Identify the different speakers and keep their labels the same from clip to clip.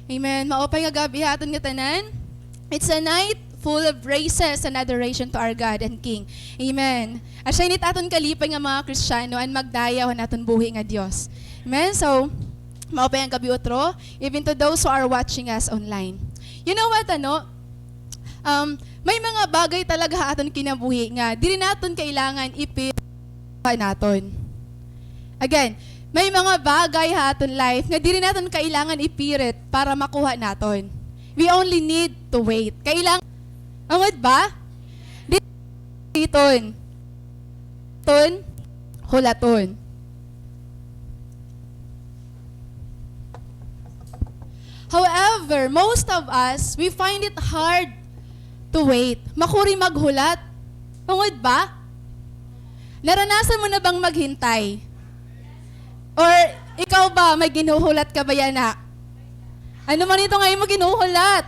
Speaker 1: Amen. Maopay nga gabi haton nga tanan. It's a night full of praises and adoration to our God and King. Amen. At siya init aton kalipay nga mga Kristiyano an magdayaw aton buhi nga Dios. Amen. So, maopay ang gabi otro, even to those who are watching us online. You know what, may mga bagay talaga aton kinabuhi nga dili naton kailangan naton. Again, may mga bagay aton life nga dili naton kailangan ipirit para makuha naton. We only need to wait. Kailangan angod ba? Diton. Hulaton. However, most of us, we find it hard to wait. Makuri maghulat. Angod ba? Naranasan mo na bang maghintay? Or ikaw ba, may ginuhulat ka ba yan na? Ano man ito ngayon mo ginuhulat?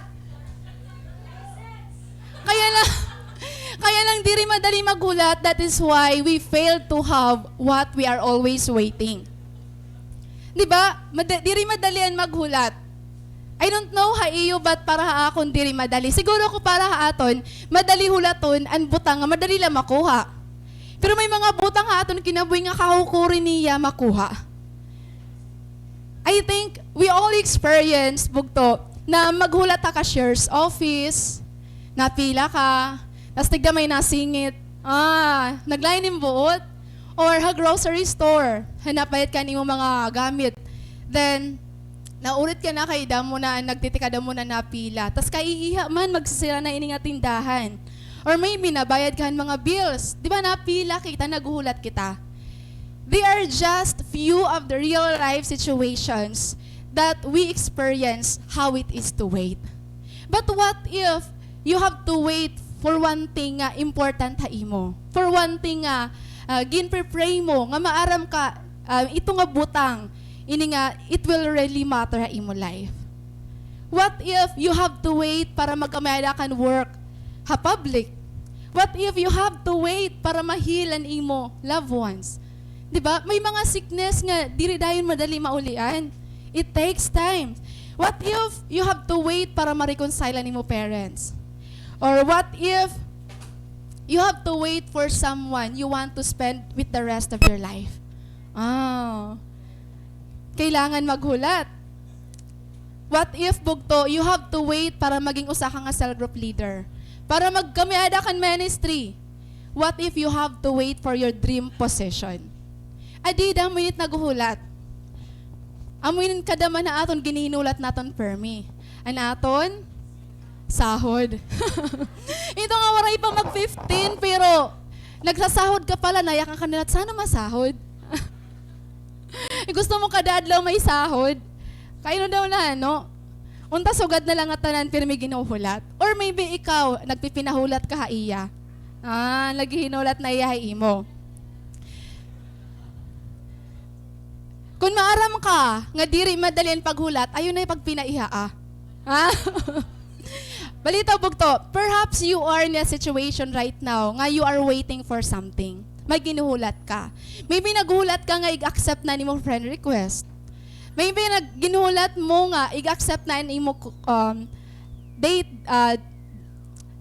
Speaker 1: Kaya lang di rin madali maghulat. That is why we fail to have what we are always waiting. Di ba? Di rin madalian maghulat. I don't know ha iyo ba't para haakon di rin madali. Siguro ko para haaton, madali hulaton, ang butang nga madali lang makuha. Pero may mga butang haaton kinabuhi nga kahukurin niya makuha. I think we all experience bugto na maghulat ka shares office, napila ka, tapos tigda may nasingit, naglain ng buot, or ha grocery store, hanapayat ka nimo mga gamit. Then, naulit ka na kay damo na, nagtitikada mo na napila. Tapos kaiiha man, magsisira na ini nga tindahan. Or maybe nabayad ka mga bills. Di ba napila kita, naghuhulat kita. They are just few of the real life situations that we experience how it is to wait. But what if you have to wait for one thing nga important ha imo? For one thing nga ginpre-pray mo nga maaram ka ito nga butang ini nga it will really matter ha imo life. What if you have to wait para magkamaya kan work ha public? What if you have to wait para mahilan imo loved ones? Diba? May mga sickness nga diri dayon madali maulian. It takes time. What if you have to wait para ma-reconcile nimo parents? Or what if you have to wait for someone you want to spend with the rest of your life? Kailangan maghulat. What if bugto, you have to wait para maging usa ka nga cell group leader? Para magkamiada kan ministry? What if you have to wait for your dream position? Adi da minit naghuhulat. Amuin kadaman na aton ginihinulat naton permi. Anaton sahod. Ito nga waray pa mag-15 pero nagsasahod ka pala nayak ka kanila sana masahod. Gusto mo kadadlaw may sahod. Kaino daw na no? Unta sugad na lang at tanan pero may ginuhulat. Or maybe ikaw nagpipinahulat ka haiya. Naghihinulat na iya imo. Kung maaram ka, nga diri madalian paghulat, ayun na yung pagpinaiha. Balita bugto, perhaps you are in a situation right now, nga you are waiting for something. May ginuhulat ka. Maybe naghulat ka nga i-accept na ni mo friend request. Maybe ginuhulat mo nga i-accept na ni mo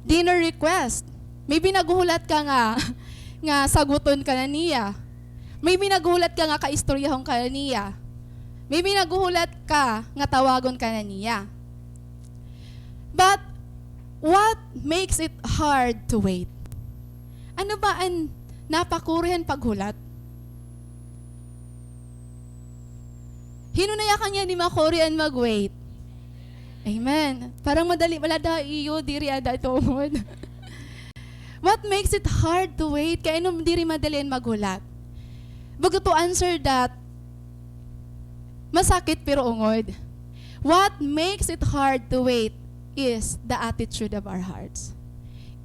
Speaker 1: dinner request. Maybe naghuhulat ka nga saguton ka na niya. Maybe naghuhulat ka nga kaistoryahon ka na niya. Maybe naghuhulat ka nga tawagon ka na niya. But, what makes it hard to wait? Ano ba ang napakurihan paghulat? Hinunaya ka niya ni makurihan mag-wait. Amen. Parang madali, malada iyo, diri ada ito umod. What makes it hard to wait? Kaya nung diri madalian maghulat? Bago to answer that, masakit pero ungod. What makes it hard to wait is the attitude of our hearts.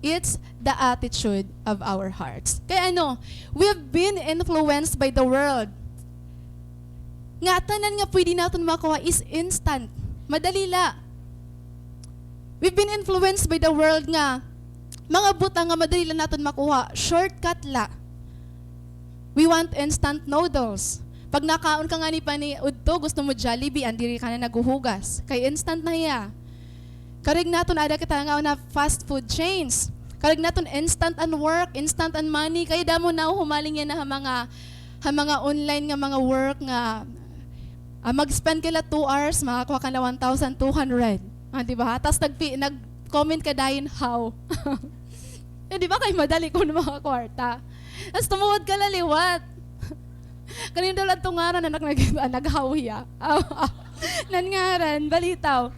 Speaker 1: It's the attitude of our hearts. Kaya we've been influenced by the world. Nga tanan nga pwede natin makuha is instant. Madali la. We've been influenced by the world nga mga butang nga madali lang natin makuha. Shortcut la. We want instant noodles. Pag nakaon ka nga ni pani udto, gusto mo Jollibee, andiri ka na naguhugas. Kay instant na iya. Karig naton ada kita nga na fast food chains. Karig naton instant and work, instant and money. Kaya damo na humaling yan na mga online nga mga work nga mag-spend kila 2 hours, makakuha ka na 1,200. Diba? Tapos nag-comment ka dahin how. Di ba kayo madali ko ng mga kwarta? Tapos tumuwad ka laliwat. Kanina daw lang tungaran na naghawiya. Nangaran, balitaw.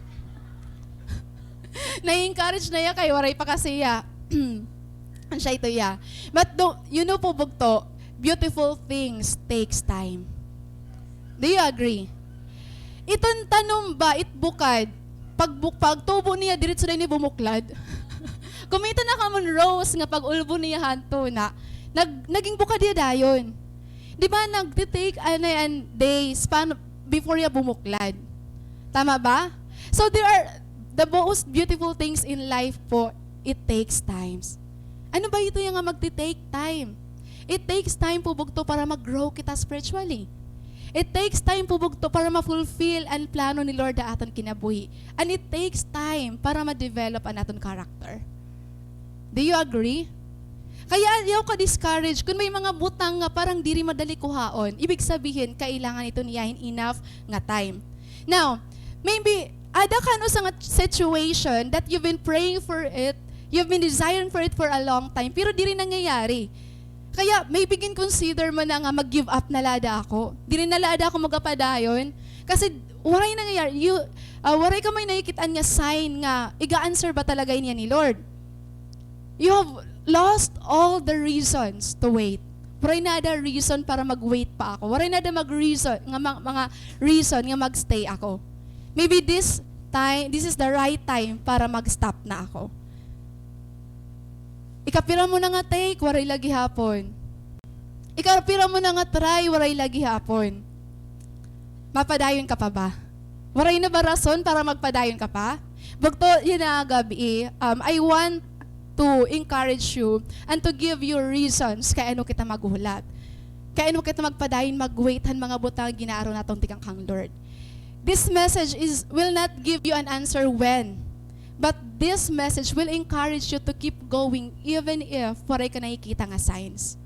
Speaker 1: Na-encourage na ya kayo, waray pa kasi ya. Ang siya ito ya. But you know po bugto, beautiful things takes time. Do you agree? Itong tanong ba, itbukad, pag tubo niya, diretso na ni bumuklad. Kumita na ka mon rose nga pag-ulbo niya hanto na, naging bukad niya dayon. Di ba, nag-take days before niya bumuklad. Tama ba? So there are the most beautiful things in life po, it takes times. Ano ba ito yung nga magti-take time? It takes time po bugto para mag-grow kita spiritually. It takes time po bugto para ma-fulfill ang plano ni Lord na aton kinabuhi. And it takes time para ma-develop ang aton character. Do you agree? Kaya ayaw ka discourage kung may mga butang nga parang diri madali kuhaon. Ibig sabihin, kailangan ito niyahin enough nga time. Now, maybe ada ka no sa situation that you've been praying for it, you've been desiring for it for a long time, pero di rin nangyayari. Kaya maybe consider mo na nga mag-give up na lada ako. Di rin na lada ako magapadayon. Kasi waray nangyayari. Waray ka may nakikitaan nga sign nga, iga-answer ba talaga niya ni Lord? You have lost all the reasons to wait. Waray na ada reason para mag-wait pa ako. Waray na ada mag-reason, mga reason nga mag-stay ako. Maybe this is the right time para mag-stop na ako. Ikapira mo na nga take, waray lagi hapon. Ikapira mo na nga try, waray lagi hapon. Mapadayon ka pa ba? Waray na ba rason para magpadayon ka pa? Bugto, yun na gabi, I want to encourage you and to give you reasons kaya ano kita maghulat. Kaya ano kita magpadayon, mag-waitan mga butang ginaaro natong tikang kang Lord. This message will not give you an answer when, but this message will encourage you to keep going even if waray ka nakikita nga signs.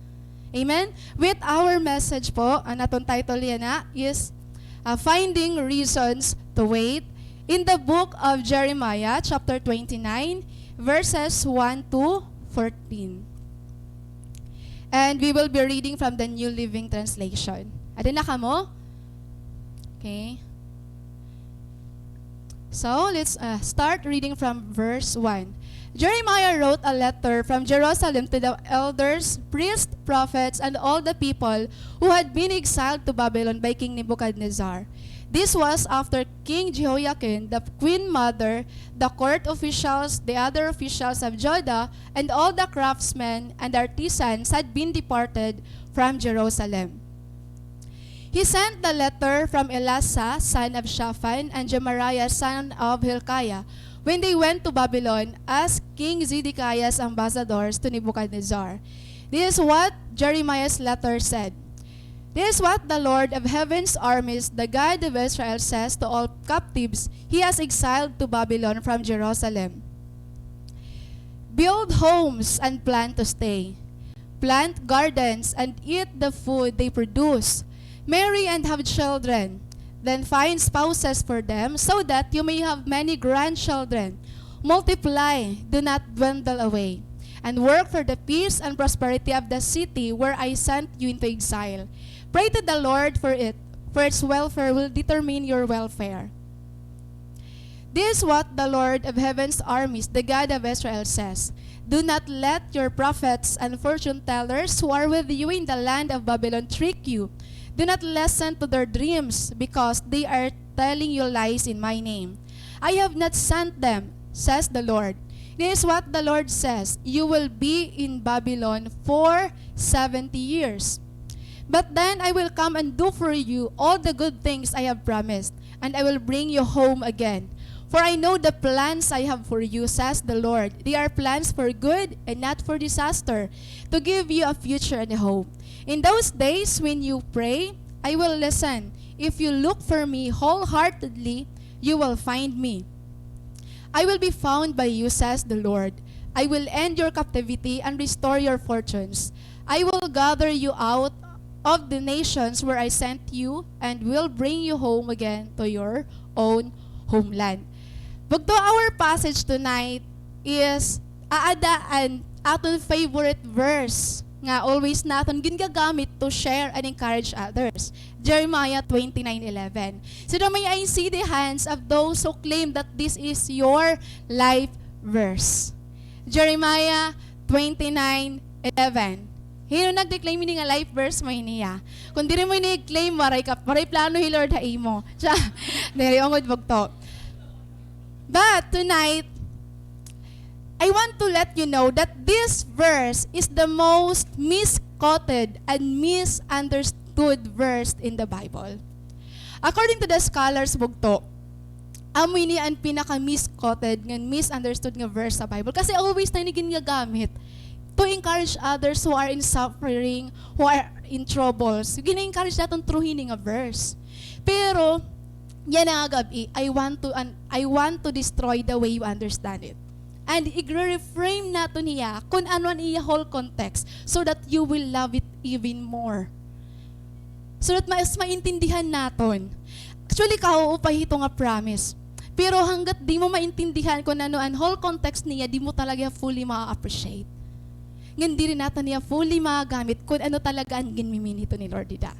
Speaker 1: Amen? With our message po, ang atong title yan is Finding Reasons to Wait in the book of Jeremiah, chapter 29, verses 1 to 14. And we will be reading from the New Living Translation. Adin na ka mo? Okay. So, let's start reading from verse 1. Jeremiah wrote a letter from Jerusalem to the elders, priests, prophets, and all the people who had been exiled to Babylon by King Nebuchadnezzar. This was after King Jehoiakim, the queen mother, the court officials, the other officials of Judah, and all the craftsmen and artisans had been departed from Jerusalem. He sent the letter from Elasah, son of Shaphan, and Gemariah, son of Hilkiah, when they went to Babylon as King Zedekiah's ambassadors to Nebuchadnezzar. This is what Jeremiah's letter said. This is what the Lord of heaven's armies, the God of Israel, says to all captives he has exiled to Babylon from Jerusalem. Build homes and plan to stay. Plant gardens and eat the food they produce. Marry and have children. Then find spouses for them so that you may have many grandchildren. Multiply, do not dwindle away. And work for the peace and prosperity of the city where I sent you into exile. Pray to the Lord for it, for its welfare will determine your welfare. This is what the Lord of heaven's armies, the God of Israel, says. Do not let your prophets and fortune tellers who are with you in the land of Babylon trick you. Do not listen to their dreams, because they are telling you lies in my name. I have not sent them, says the Lord. This is what the Lord says. You will be in Babylon for 70 years. But then I will come and do for you all the good things I have promised, and I will bring you home again. For I know the plans I have for you, says the Lord. They are plans for good and not for disaster, to give you a future and a hope. In those days when you pray, I will listen. If you look for me wholeheartedly, you will find me. I will be found by you, says the Lord. I will end your captivity and restore your fortunes. I will gather you out of the nations where I sent you and will bring you home again to your own homeland. Bugto, our passage tonight is aadaan aton favorite verse nga always naton ginagamit to share and encourage others. Jeremiah 29:11. So may I see the hands of those who claim that this is your life verse. Jeremiah 29:11. Hino nag-declaim ni nga life verse mo niya. Kung diri mo ni-claim waray plano hi Lord ha imo. Siya, diri ongod bugto. But tonight, I want to let you know that this verse is the most misquoted and misunderstood verse in the Bible. According to the scholars bugto, amoy ni ang pinaka-misquoted nga misunderstood nga verse sa Bible kasi always na ginagamit to encourage others who are in suffering, who are in troubles. Gina-encourage natin through hining a verse. Pero yan ang gabi, I want to destroy the way you understand it. And i-reframe nato niya kung ano niya whole context so that you will love it even more. So that mas maintindihan naton. Actually, kauupay ito nga promise. Pero hanggat di mo maintindihan kung ano ang whole context niya, di mo talaga fully ma-appreciate. Ngayon di rin natin niya fully magagamit kung ano talaga ang ginmiminito ni Lord Dida.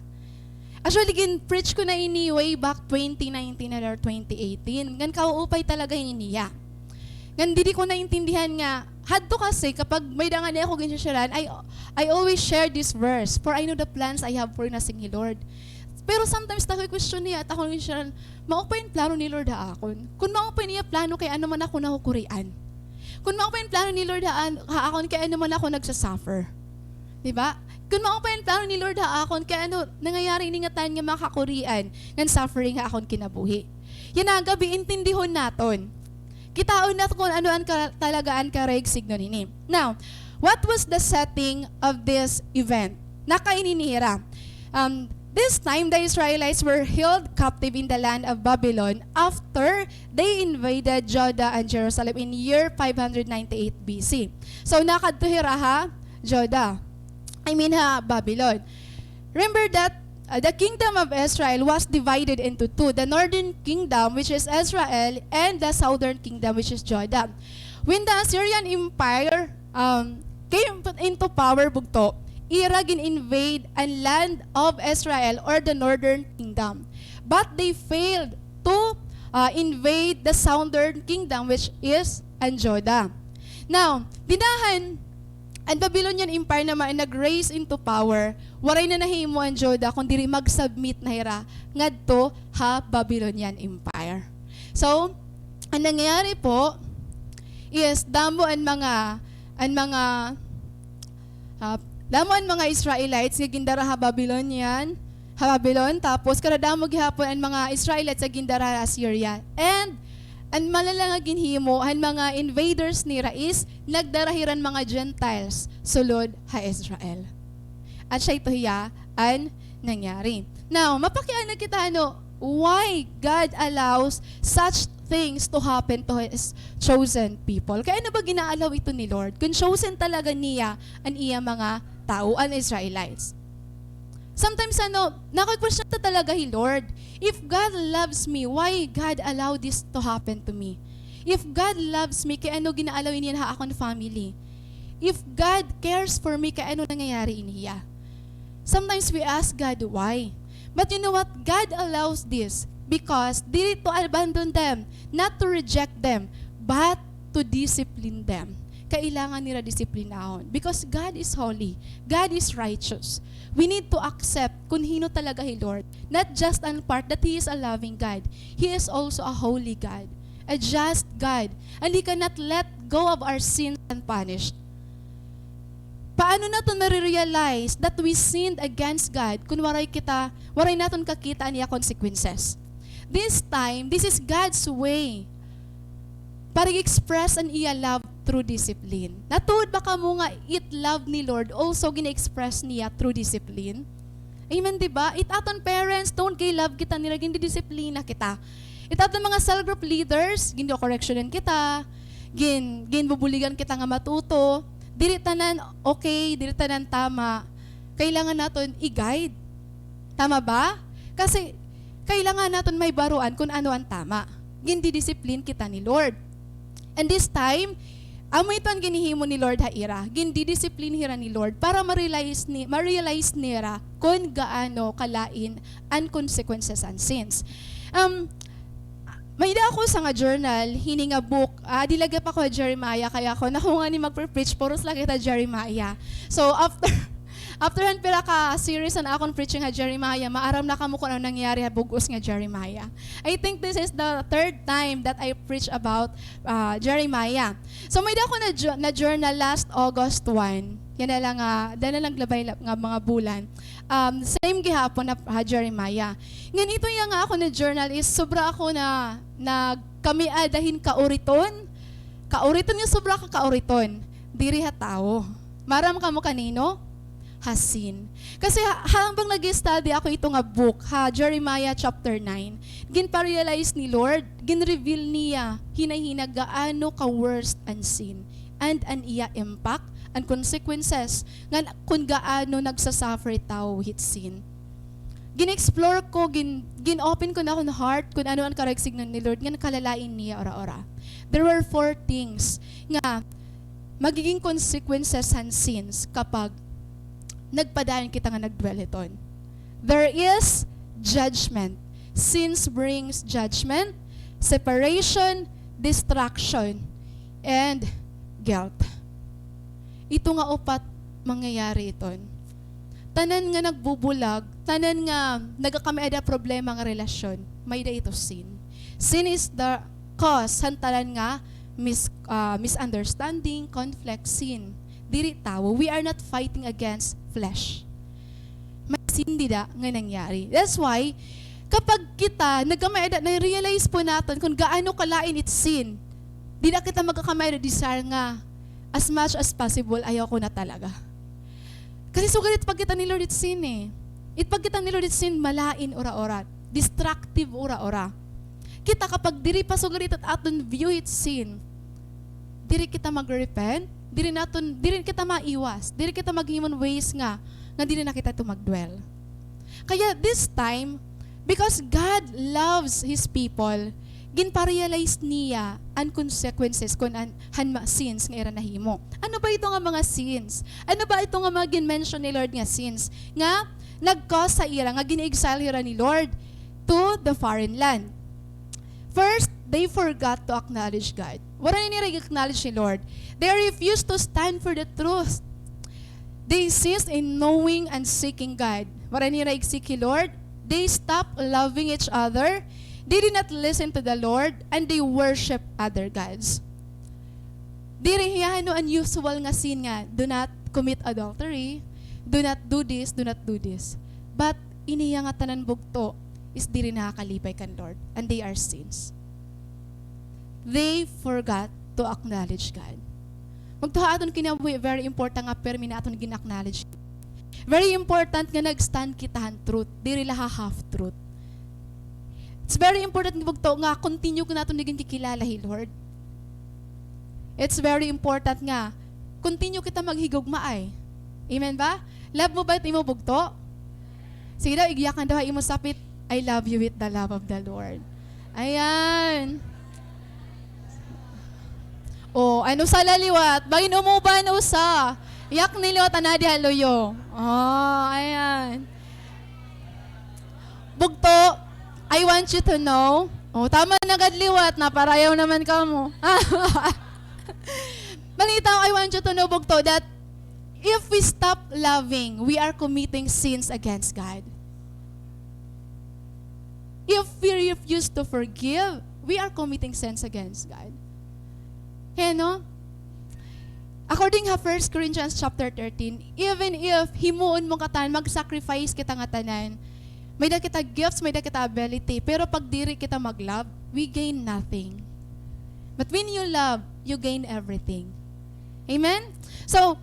Speaker 1: Actually, preach ko na ini way back 2019 or 2018. Ngayon kauupay talaga ini niya. Ngayon, di ko naintindihan nga, hadto kasi kapag may dangan niya ako ginsyaran, I always share this verse, for I know the plans I have for you na sing Lord. Pero sometimes question niya, at ako ginsyaran, maupay yung plano ni Lord haakon. Kung maupay niya plano, kaya ano man ako nahukurian. Kung maupay yung plano ni Lord haakon, kaya ano man ako nagsasuffer. Diba? Kung maupay yung plano ni Lord haakon, kaya ano, nangyayari ningatan nga makakurian, ng suffering haakon kinabuhi. Yan ang gabi, intindihon naton. Kitaon natin kung ano ang talagaan kareg signo nini. Now, what was the setting of this event? Nakaininira. This time, the Israelites were held captive in the land of Babylon after they invaded Judah and Jerusalem in year 598 BC. So, nakadtuhira ha, Judah. Babylon. Remember that the kingdom of Israel was divided into two. The northern kingdom, which is Israel, and the southern kingdom, which is Judah. When the Assyrian Empire came into power, bugto, ira gin-invade ang land of Israel or the northern kingdom. But they failed to invade the southern kingdom, which is Judah. Now, dinahan ang Babylonian Empire naman nag-raise into power, waray na nahimo ang Judah kung diri mag-submit na hira ngadto ha Babylonian Empire. So, ang nangyayari po is damo ang mga Israelites nga gindara ha Babylon, tapos karadamo gihapon ang mga Israelites nga gindara ha Assyria. And ang malalang ginhimo, ang mga invaders ni Rais, nagdarahiran mga Gentiles, sulod ha Israel. At siya ito hiya ang nangyari. Now, mapakian na kita why God allows such things to happen to His chosen people. Kaya ano ba ginaalaw ito ni Lord? Kung chosen talaga niya ang iya mga tao, ang Israelites. Sometimes naka-question ta talaga Lord, if God loves me, why God allow this to happen to me? If God loves me, kaya ano ginaalawin niya ha akong family? If God cares for me, kaya ano nangyayari niya? Sometimes we ask God why. But you know what? God allows this because dili to abandon them, not to reject them, but to discipline them. Kailangan nila disiplinahon. Because God is holy. God is righteous. We need to accept kung hino talaga Lord. Not just an part that He is a loving God. He is also a holy God. A just God. And He cannot let go of our sins unpunished. Paano natin marirealize that we sinned against God kung waray natin kakita niya consequences? This time, this is God's way para i-express ang iya love through discipline. Natuod ba ka mo nga it love ni Lord also gina-express niya through discipline? Amen, di ba? Itaton parents, don't kay love kita nila, gindi disiplina kita. Itaton mga cell group leaders, gindi correctionin kita, gin bubuligan kita nga matuto, dili tanan okay, dili tanan tama. Kailangan naton i-guide. Tama ba? Kasi kailangan naton may baruan kung ano ang tama. Gindi disiplin kita ni Lord. And this time, amo ito ang ginihimo ni Lord haira. Gindi disiplin hira ni Lord para ma-realize nira kung gaano kalain ang consequences and sins. May ako sa nga journal, hini nga book, dilagap ako Jeremiah, kaya ako naku nga ni magpre-preach, puros lang kita Jeremiah. So after han pira ka series na akong preaching ha Jeremiah, maaram na kamo kung ano nangyari ha bugos nga Jeremiah. I think this is the third time that I preach about Jeremiah. So may ako na journal last August 1. Yan na lang glabay nga mga bulan. Same gihapon na Jeremiah. Ngayon ito yung nga ako na journal is sobra ako na kami dahin kauriton. Kauriton yung sobra ka kauriton. Diri ha tao. Maram ka mo kanino? Hasin. Kasi habang nag-study ako ito nga book, Jeremiah chapter 9, gin-realize ni Lord, gin-reveal niya, hinay-hina gaano ka-worst ang sin and an iya impact and consequences nga kung gaano nagsasuffer tao with sin. Gin-explore ko, gin-open ko na akong heart kung ano ang karegsignan ni Lord, nga kalalain niya ora-ora. There were 4 things nga magiging consequences and sins kapag nagpadayon kita nga nagdwell iton. There is judgment. Sins brings judgment, separation, distraction, and guilt. Ito nga upat mangyayari iton. Tanan nga nagbubulag, tanan nga nagakamaeda problema nga relasyon, may da ito sin. Sin is the cause, hantalan nga misunderstanding, conflict, sin. Diri tao, we are not fighting against flesh. May sin dida nga nangyari. That's why, kapag kita, na-realize po natin kung gaano kalain it's sin, di na kita magkakamay na desire nga, as much as possible, ayaw ko na talaga. Kasi sugalit pag kita ni Lord it's sin eh. Pag kita ni Lord it's sin, malain ora-ora. Destructive ora-ora. Kita kapag diri pa sugalit at aton view it's sin, diri kita mag-repent, diri kita maiwas, diri kita maghimon ways nga diri na kita ito magdwell. Kaya this time, because God loves His people, ginpa-realize niya ang consequences kung sins nga ira nahimo. Ano ba ito nga mga sins? Ano ba ito nga mga gin-mention ni Lord nga sins? Nga nag-cause sa ira, nga gini-exile ira ni Lord to the foreign land. First, they forgot to acknowledge God. Wala nila acknowledge ni Lord. They refused to stand for the truth. They ceased in knowing and seeking God. Wala nila seek Lord. They stopped loving each other. They did not listen to the Lord, and they worship other gods. Dirihiyahan no unusual nga sin nga, do not commit adultery, do not do this, do not do this. But iniya nga tanan bugto is diri nakakalipay kan Lord, and they are sins. They forgot to acknowledge God. Magtuha aton kinabuhi, very important nga permi na aton gin-acknowledge. Very important nga nag-stand kitahan truth, diri laha half truth. It's very important nga continue ko naton naging kikilala hi Lord. It's very important nga continue kita maghigugma ay. Amen ba? Love mo ba imo bugto? Sige daw, igiyakan daw imo sapit, I love you with the love of the Lord. Ayan. Oh, ano sa laliwat? Bagin umuban usa. Yak niliwat anadi haloyo. Oh, ayan. Bugto, I want you to know. Oh, tama na gadliwat na parayaw naman ka mo. Balita, I want you to know, Bugto, that if we stop loving, we are committing sins against God. If we refuse to forgive, we are committing sins against God. No? According to 1 Corinthians chapter 13, even if himuon mo katan, mag-sacrifice kita nga tanan, may da kita gifts, may da kita ability, pero pag diri kita mag-love, we gain nothing. But when you love, you gain everything. Amen? So,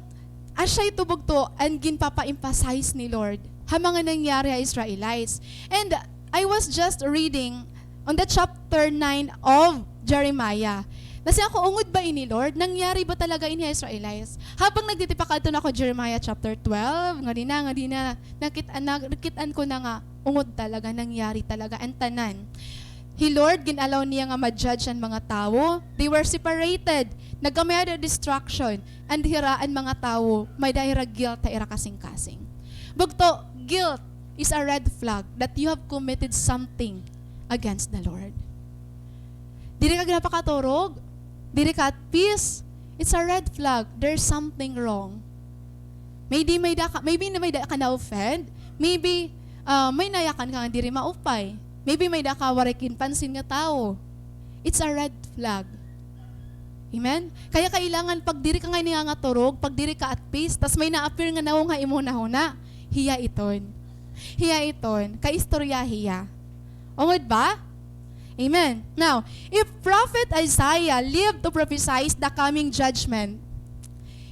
Speaker 1: as siya itubog to, and ginpapa-emphasize ni Lord, ha mga nangyari sa Israelites. And I was just reading on the chapter 9 of Jeremiah. Kasi ako, ungod ba ini Lord? Nangyari ba talaga ini Israelites? Habang nagtitipakalto na ako Jeremiah chapter 12, nga di na, nakitaan ko na nga, ungod talaga, nangyari talaga, ang tanan. Lord, ginalaw niya nga ma-judge ang mga tao. They were separated. Nagkamaya destruction. And hiraan mga tao, may dahira guilt ta ira kasing-kasing. Bugto, guilt is a red flag that you have committed something against the Lord. Diri ka ginapakaturog, diri ka at peace, it's a red flag. There's something wrong. Maybe may da ka na-offend. Maybe may nayakan ka nga diri maupay. Maybe may da ka warikin pansin nga tao. It's a red flag. Amen? Kaya kailangan pag diri ka nga niyangaturog, pag diri ka at peace, tas may na-appear nga naong nga imo na hiya iton. Hiya iton. Kaistorya hiya. Ungod ba? Amen. Now, if Prophet Isaiah lived to prophesy the coming judgment,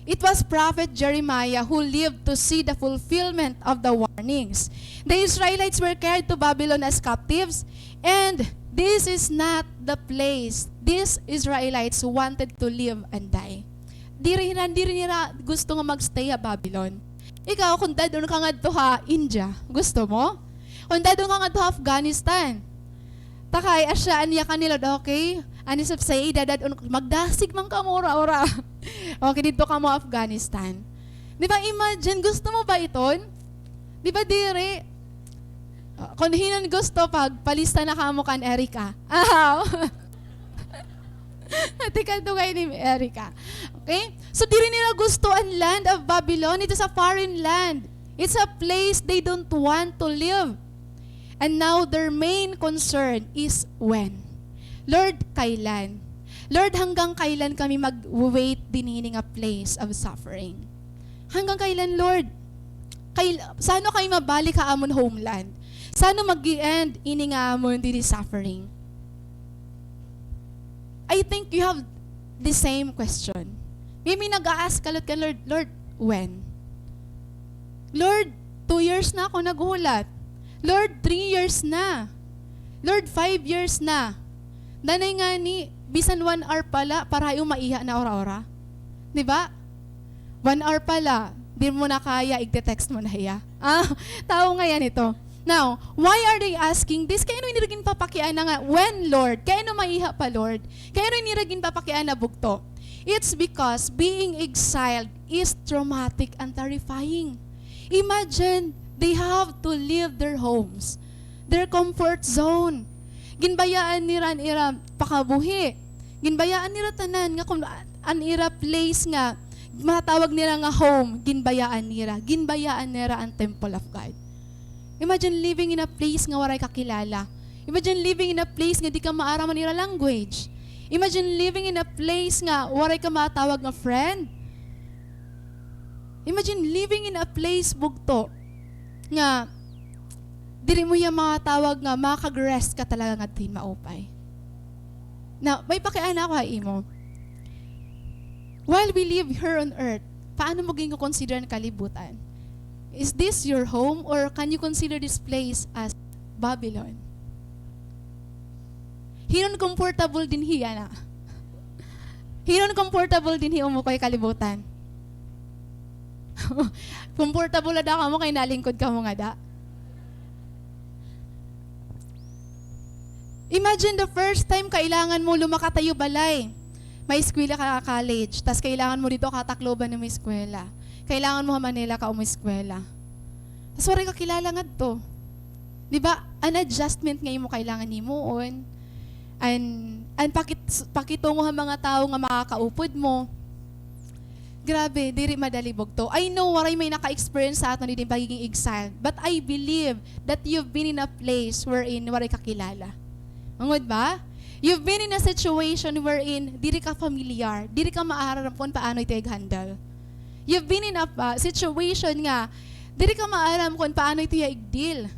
Speaker 1: it was Prophet Jeremiah who lived to see the fulfillment of the warnings. The Israelites were carried to Babylon as captives, and this is not the place these Israelites wanted to live and die. Diri nila gusto nga magstay sa Babylon. Ikaw, kung dadon ka nga to ha India, gusto mo? Kung dadon ka nga to Afghanistan, takay asya aniya kanila okay? Ani sab say dadad magdasig man ka mo ora. Okay dito ka mo Afghanistan. Di ba imagine gusto mo ba iton? Di ba dire? Kung hinon gusto pag palista na ka mo kan Erica. Tika to kay ni Erica. Okay? So diri nila gusto ang land of Babylon. It is a foreign land. It's a place they don't want to live. And now their main concern is when. Lord, kailan? Lord, hanggang kailan kami mag-wait dinining a place of suffering? Hanggang kailan, Lord? Sano kayo mabalik ka amon homeland? Sano mag-i-end ini nga amon dini suffering? I think you have the same question. Maybe nag-a-ask ka, Lord, when? Lord, 2 years na ako naghulat. Lord, 3 years na. Lord, 5 years na. Danay nga ni, bisan 1 hour pala, para yung maiha na ora-ora. Diba? 1 hour pala, di mo na kaya, igte-text mo na hiya. Tao nga yan ito. Now, why are they asking this? Kaya iniragin papakian na nga, when, Lord? Kaya maiha pa, Lord? Kaya iniragin papakian na bugto? It's because being exiled is traumatic and terrifying. Imagine, they have to leave their homes, their comfort zone. Ginbayaan nira pakabuhi. Ginbayaan nira tanan nga kung anira place nga matawag nila nga home, ginbayaan nira ang temple of God. Imagine living in a place nga waray kakilala. Imagine living in a place nga di ka maaraman nira language. Imagine living in a place nga waray ka matawag nga friend. Imagine living in a place bugto nga diri mo yung mga tawag nga makag-rest ka talaga nga din maupay. Now, may pakiana ako imo. While we live here on earth, paano mo gingo consider ang kalibutan? Is this your home or can you consider this place as Babylon? Hinon comfortable din hiya na. Hinon comfortable din hiya mo kay kalibutan. Comfortable na da ka mo kay nalingkod ka mo nga da. Imagine the first time kailangan mo lumakatayo balay. May eskwela ka college, tas kailangan mo dito katakloban ng may eskwela. Kailangan mo Manila ka eskwela. Tas wala ka kilala nga to. Di ba? An adjustment ngayon mo kailangan ni mo on. And pakitungo ang mga tao nga makakaupod mo. Grabe, diri madali bugto. I know waray may naka-experience sa aton din pagiging exile, but I believe that you've been in a place wherein waray kakilala. Mangod ba? You've been in a situation wherein diri ka familiar, diri ka maaram kung paano ito i-handle. You've been in a situation nga diri ka maaram kung paano ito i-deal,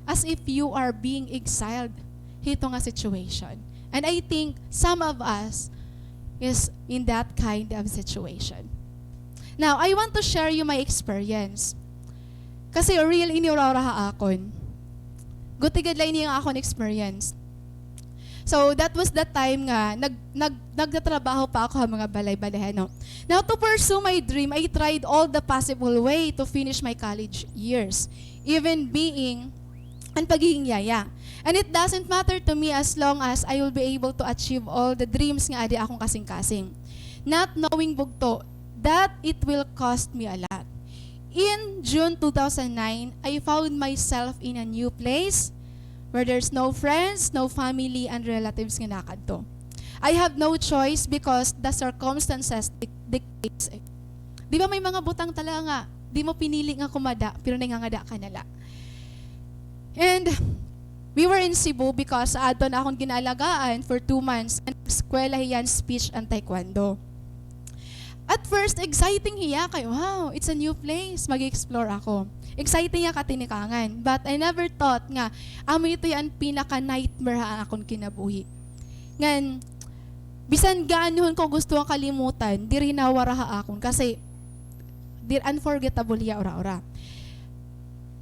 Speaker 1: as if you are being exiled hito nga situation. And I think some of us is in that kind of situation. Now, I want to share you my experience. Kasi real ini ora ha akon. Gutigad lang ini ang akon experience. So that was the time nga nagtatrabaho pa ako sa mga balay-balay, no. Now to pursue my dream, I tried all the possible way to finish my college years, even being ang pagiging yaya. And it doesn't matter to me as long as I will be able to achieve all the dreams nga adi akong kasing-kasing. Not knowing bugto that it will cost me a lot. In June 2009, I found myself in a new place where there's no friends, no family, and relatives nga nakadto. I have no choice because the circumstances dictates. Di ba may mga butang talaga nga, di mo pinili nga kumada, pero nangangada ka nala. And we were in Cebu because ato na akong ginalagaan for 2 months and eskwela hiyan speech and taekwondo. At first, exciting hiya kayo. Wow, it's a new place. Mag-explore ako. Exciting hiya katinikangan. But I never thought nga, amo ito yan pinaka-nightmare ha akong kinabuhi. Ngan, bisan gaanuhon ko gusto ang kalimutan, di rin nawara ha akon. Kasi, di unforgettable hiya ora-ora.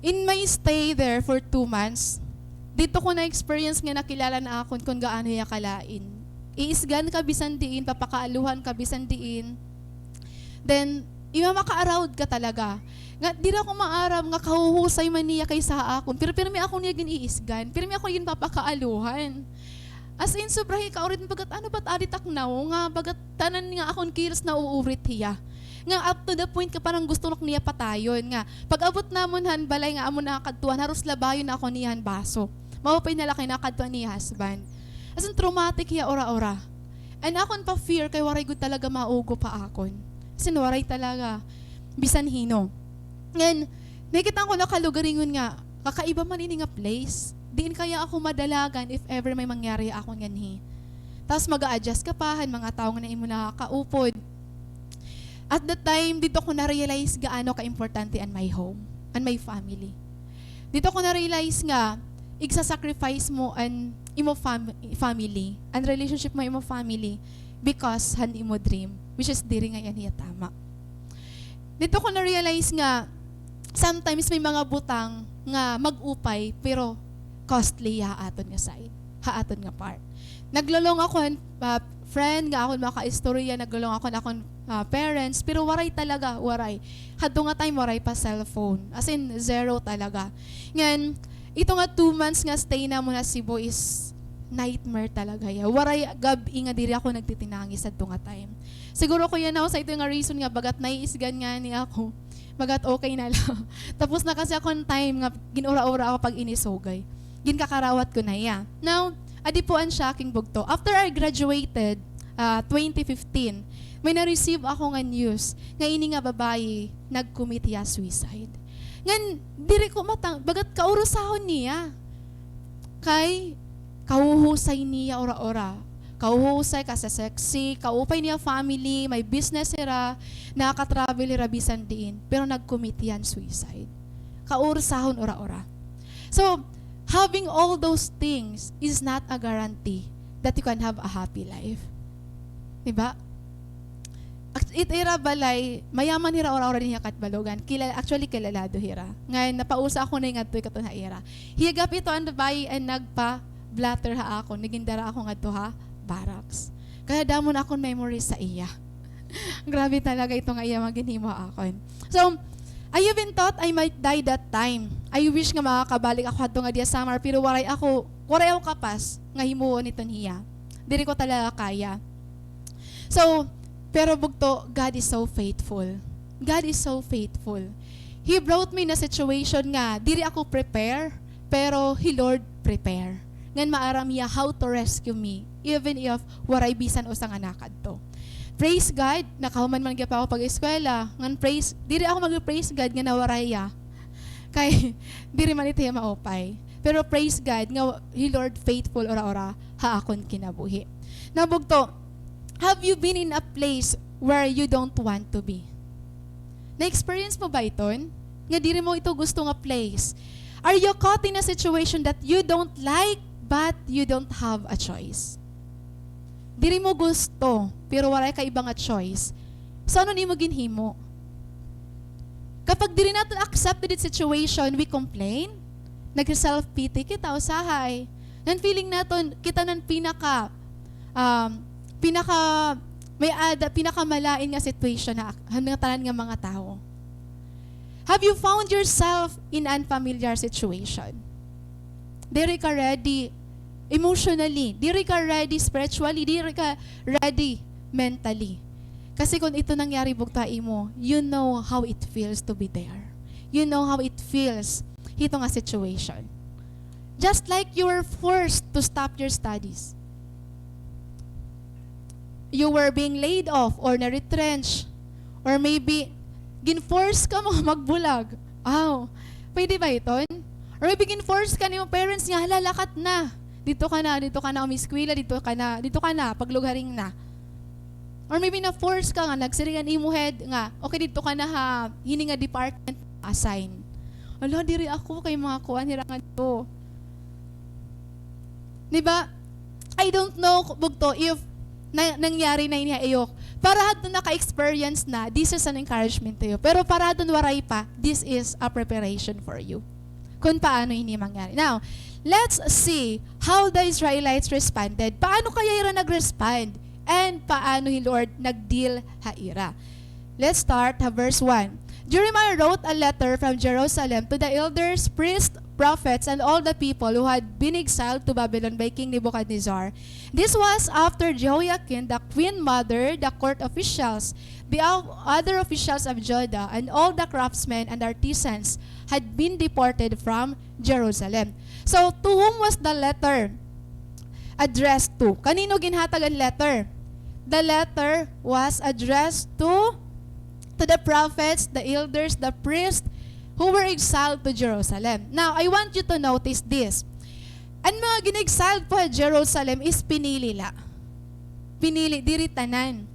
Speaker 1: In my stay there for 2 months, dito ko na-experience nga nakilala na akon kung gaano hiya kalain. Iisgan ka bisan diin, papakaaluhan ka bisan diin. Then, maka-around ka talaga. Nga, di na ako maaram, nga kahuhusay man niya kaysa akon. Pero may ako niya giniisgan. Pero may ako yun papakaaluhan. As in, sobrahi ka urit, bagat ano ba't aditak na nga, bagat tanan nga akon kilos na uurit hiya. Nga, up to the point ka parang gusto nak niya patayon. Nga, pag abot namon han, balay nga amon nakakadtuan, haros labayon na ako niyan baso. Mawapay na laki nakadtuan ni husband. As in, traumatic hiya ora-ora. And akon pa fear, kay waray gud talaga maugo pa akon. Sinuwaray talaga. Bisan hino. Ngayon, nakita ko na kalugaringon nga, kakaiba man ini nga place. Diin kaya ako madalagan if ever may mangyari ako nganhi. Tapos mag-a-adjust ka pa, mga tao nga na imo nakakaupod. At that time, dito ko na-realize gaano ka-importante ang my home, and my family. Dito ko na-realize nga, igsa-sacrifice mo ang imo family, and relationship mo imo family, because han imo dream, which is diri nga yan hiya tama. Dito ko na-realize nga, sometimes may mga butang nga mag-upay, pero costly haaton nga side, haaton nga part. Naglolong ako, friend nga ako maka-istorya, naglolong ako na akong parents, pero waray talaga, waray. Hadto nga time, waray pa cellphone. As in, zero talaga. Ngayon, ito nga 2 months nga stay na muna Cebu is nightmare talaga ya. Waray gabi nga diri ako nagtitinangi sa nga time. Siguro ko yan ako sa ito nga reason nga bagat naiisgan nga ni ako. Bagat okay na lang. Tapos na kasi ako time nga ginura-ura ako pag inisogay. Ginkakarawat ko na ya. Now, adi po ang shocking bugto. After I graduated, 2015, may na-receive ako nga news nga ini nga babae nag-commit ya suicide. Ngan diri ko matang bagat kaurusahon niya. Kay kauhusay niya ora-ora. Kauhusay, kasi-sexy, kaupay niya family, may business sira, nakaka-travel ira bisan diin, pero nag-commit yan suicide. Kaurusahon ora-ora. So, having all those things is not a guarantee that you can have a happy life. Diba? Ira balay, mayaman hira ora-ora niya katbalogan. Actually, kilalado hira. Ngayon, napausa ako na yung ato'y kato na ira. Hiyagap ito ang babae ang nagpa-blatter ha ako. Nagindara ako nga to ha, barracks. Kaya damon akong memories sa iya. Grabe talaga ito nga iya maginhimo akon. So, I even thought I might die that time. I wish nga makakabalik ako hadto nga diya summer, pero waray ako kapas nga himuon nito niya. Diri ko talaga kaya. So, pero bugto, God is so faithful. God is so faithful. He brought me in a situation nga, diri ako prepare, pero He Lord prepare. Ngan maaram niya how to rescue me, even if waray bisan usang anakad to. Praise God, nakahuman man gyud pa ako pag-eskwela. Ngan praise, diri ako mag-praise God nga nawaray ya. Kay diri man ito maupay. Pero praise God nga He Lord faithful ora-ora ha akon kinabuhi. Nabugto, have you been in a place where you don't want to be? Na-experience mo ba iton? Nga diri mo ito gusto nga place. Are you caught in a situation that you don't like but you don't have a choice? Diri mo gusto, pero wala ka ibang choice. So ano ni mo ginhimo? Kapag di rin natin accepted it situation, we complain, nag-self-pity kita, usahay. Nan feeling natin, kita ng pinakamalain nga situation na hanggang tanan nga mga tao. Have you found yourself in unfamiliar situation? Diri ka ready emotionally, diri ka ready spiritually, diri ka ready mentally. Kasi kung ito nangyari bugtain mo, you know how it feels to be there. You know how it feels ito nga situation. Just like you were forced to stop your studies. You were being laid off or na-retrench. Or maybe, gin-force ka mo magbulag. Pwede ba ito? Or maybe gin-force ka ni yung parents niya, halalakat na. Dito ka na, umiskwila, dito ka na, paglugaring na. Or maybe na-force ka nga, nagsiringan imo head nga, okay, dito ka na ha, hini nga department assign. Ala, diri ako kay mga kuan, hirangan to. Diba? I don't know, bugto, if nangyari na niya ayok. Para doon naka-experience na, this is an encouragement to you. Pero para doon waray pa, this is a preparation for you. Kung paano ini mangyari. Now, let's see how the Israelites responded. Paano kaya ira nag-respond? And paano ni Lord nag-deal haira? Let's start verse 1. Jeremiah wrote a letter from Jerusalem to the elders, priests, prophets, and all the people who had been exiled to Babylon by King Nebuchadnezzar. This was after Jehoiakim, the queen mother, the court officials, the other officials of Judah, and all the craftsmen and artisans had been deported from Jerusalem. So, to whom was the letter addressed to? Kanino ginhatag ang letter? The letter was addressed to the prophets, the elders, the priests, who were exiled to Jerusalem. Now, I want you to notice this. Ang mga ginexiled po sa Jerusalem is pinili la. Pinili, diri tanan.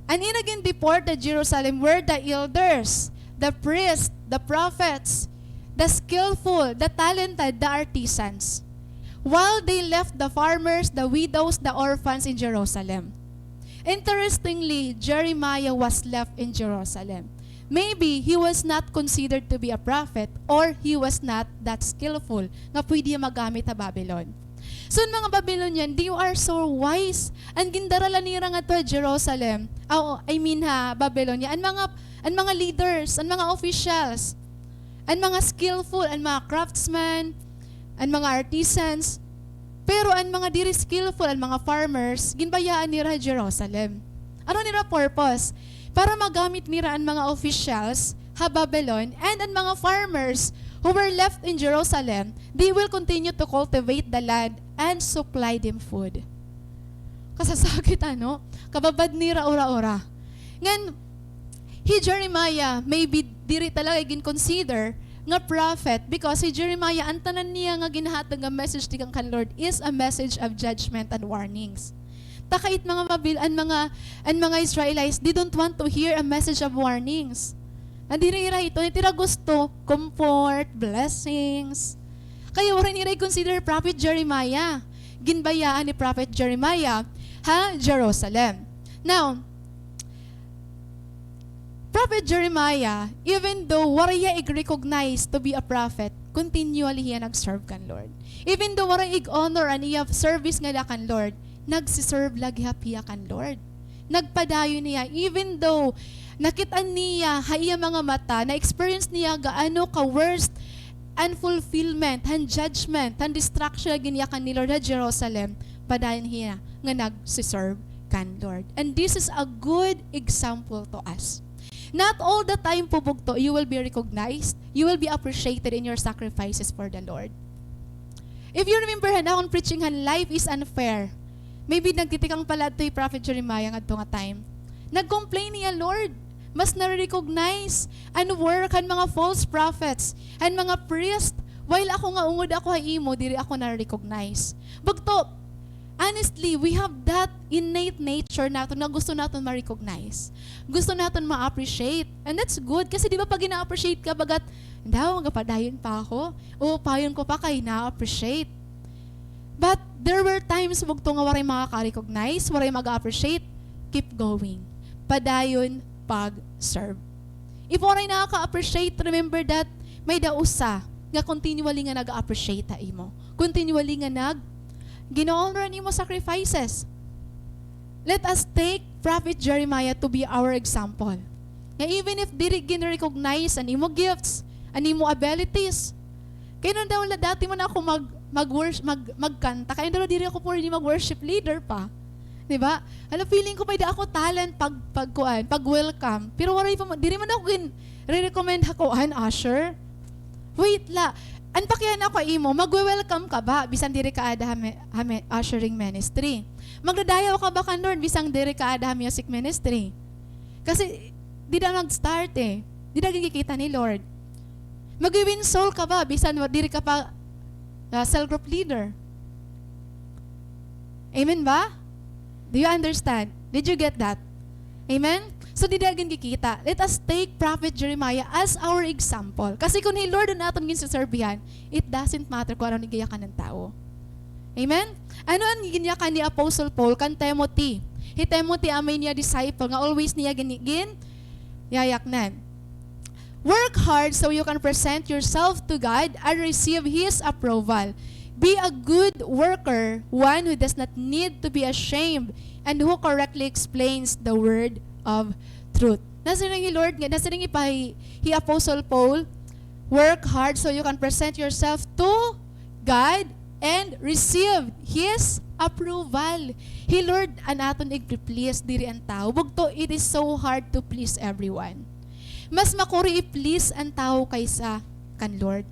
Speaker 1: And inagin deported Jerusalem were the elders, the priests, the prophets, the skillful, the talented, the artisans. While they left the farmers, the widows, the orphans in Jerusalem. Interestingly, Jeremiah was left in Jerusalem. Maybe he was not considered to be a prophet or he was not that skillful na pwede magamit sa Babylon. So mga Babylonian, they are so wise. Ang gindarala nira nga to Jerusalem. Babylonia. Ang mga leaders, ang mga officials, ang mga skillful, ang mga craftsmen, ang mga artisans. Pero ang mga diri skillful, ang mga farmers, ginbayaan nira Jerusalem. Ano nira purpose? Para magamit nira ang mga officials ha Babylon and ang mga farmers who were left in Jerusalem, they will continue to cultivate the land and supply them food. Kasasakit kababad nira ora-ora. Ngan, Jeremiah maybe diri talaga gin-consider nga prophet because si Jeremiah ang tanan niya nga ginahatag nga message ti kang Lord is a message of judgment and warnings. Takait mga mga Israelites, they don't want to hear a message of warnings. Nandirira ito, nitira gusto, comfort, blessings. Kaya wala nila i-consider Prophet Jeremiah. Ginbayaan ni Prophet Jeremiah, Jerusalem. Now, Prophet Jeremiah, even though waraya i-recognize to be a prophet, continually hiya nag-serve kan Lord. Even though waraya i-honor and iya service nga kan Lord, nagsiserve lagi hapiya kan Lord. Nagpadayo niya, even though nakitaan niya, haiya mga mata, na-experience niya gaano ka-worst unfulfillment, and judgment, and destruction giniya kan ni Lord at Jerusalem, padayon niya nga nagsiserve kan Lord. And this is a good example to us. Not all the time po bugto, you will be recognized, you will be appreciated in your sacrifices for the Lord. If you remember, akong preaching life is unfair. Maybe nagtitikang pala ito yung Prophet Jeremiah nga ito nga time. Nag-complain niya, Lord, mas na-recognize and work ang mga false prophets and mga priest. While ako nga ungod ako imo, diri ako na-recognize. Bugto, honestly, we have that innate nature natin na gusto natin ma-recognize. Gusto natin ma-appreciate. And that's good kasi di ba pag ina-appreciate ka, bagat, daw, magapadayon pa ako. O, payon ko pa kay na-appreciate. But there were times bugto nga waray makaka-recognize, waray mag-appreciate, keep going. Padayon pag-serve. If oray nakaka-appreciate, remember that may dausa nga continually nga nag-appreciate ta imo. Continually nga gino-honor nimo sacrifices. Let us take Prophet Jeremiah to be our example. Nga even if diri gin-recognize an imo gifts, an imo abilities, kaya daw dati mo na ako magkanta, kaya daw diri ako pwede mag-worship leader pa. Diba? Alam, feeling ko may da ako talent pag-welcome. Pero waray pa, diri man ako re-recommend hakoan, usher. Wait la. Anpakyan ako imo, mag-welcome ka ba? Bisan diri ka ada ushering ministry. Magdadayaw ka ba ka, Lord? Bisang diri ka ada music ministry. Kasi, di na mag-start eh. Di na gigikita ni Lord. Mag-win soul ka ba? Bisan diri ka pa cell group leader. Amen ba? Do you understand? Did you get that? Amen? So, di dagan gikita. Let us take Prophet Jeremiah as our example. Kasi kung ni Lord na natin ginsaserbihan, it doesn't matter kung ano nigayakan ng tao. Amen? Ano ang ginayakan ni Apostle Paul kan Timothy? He Timothy amay niya disciple nga always niya yayaknan. Work hard so you can present yourself to God and receive His approval. Be a good worker, one who does not need to be ashamed and who correctly explains the word of truth. Nasa rin Lord, nasa rin He Apostle Paul, work hard so you can present yourself to God and receive His approval. He Lord, anaton igpiplease diri ang tao. Bugto, it is so hard to please everyone. Mas makuri i-please ang tao kaysa kan Lord.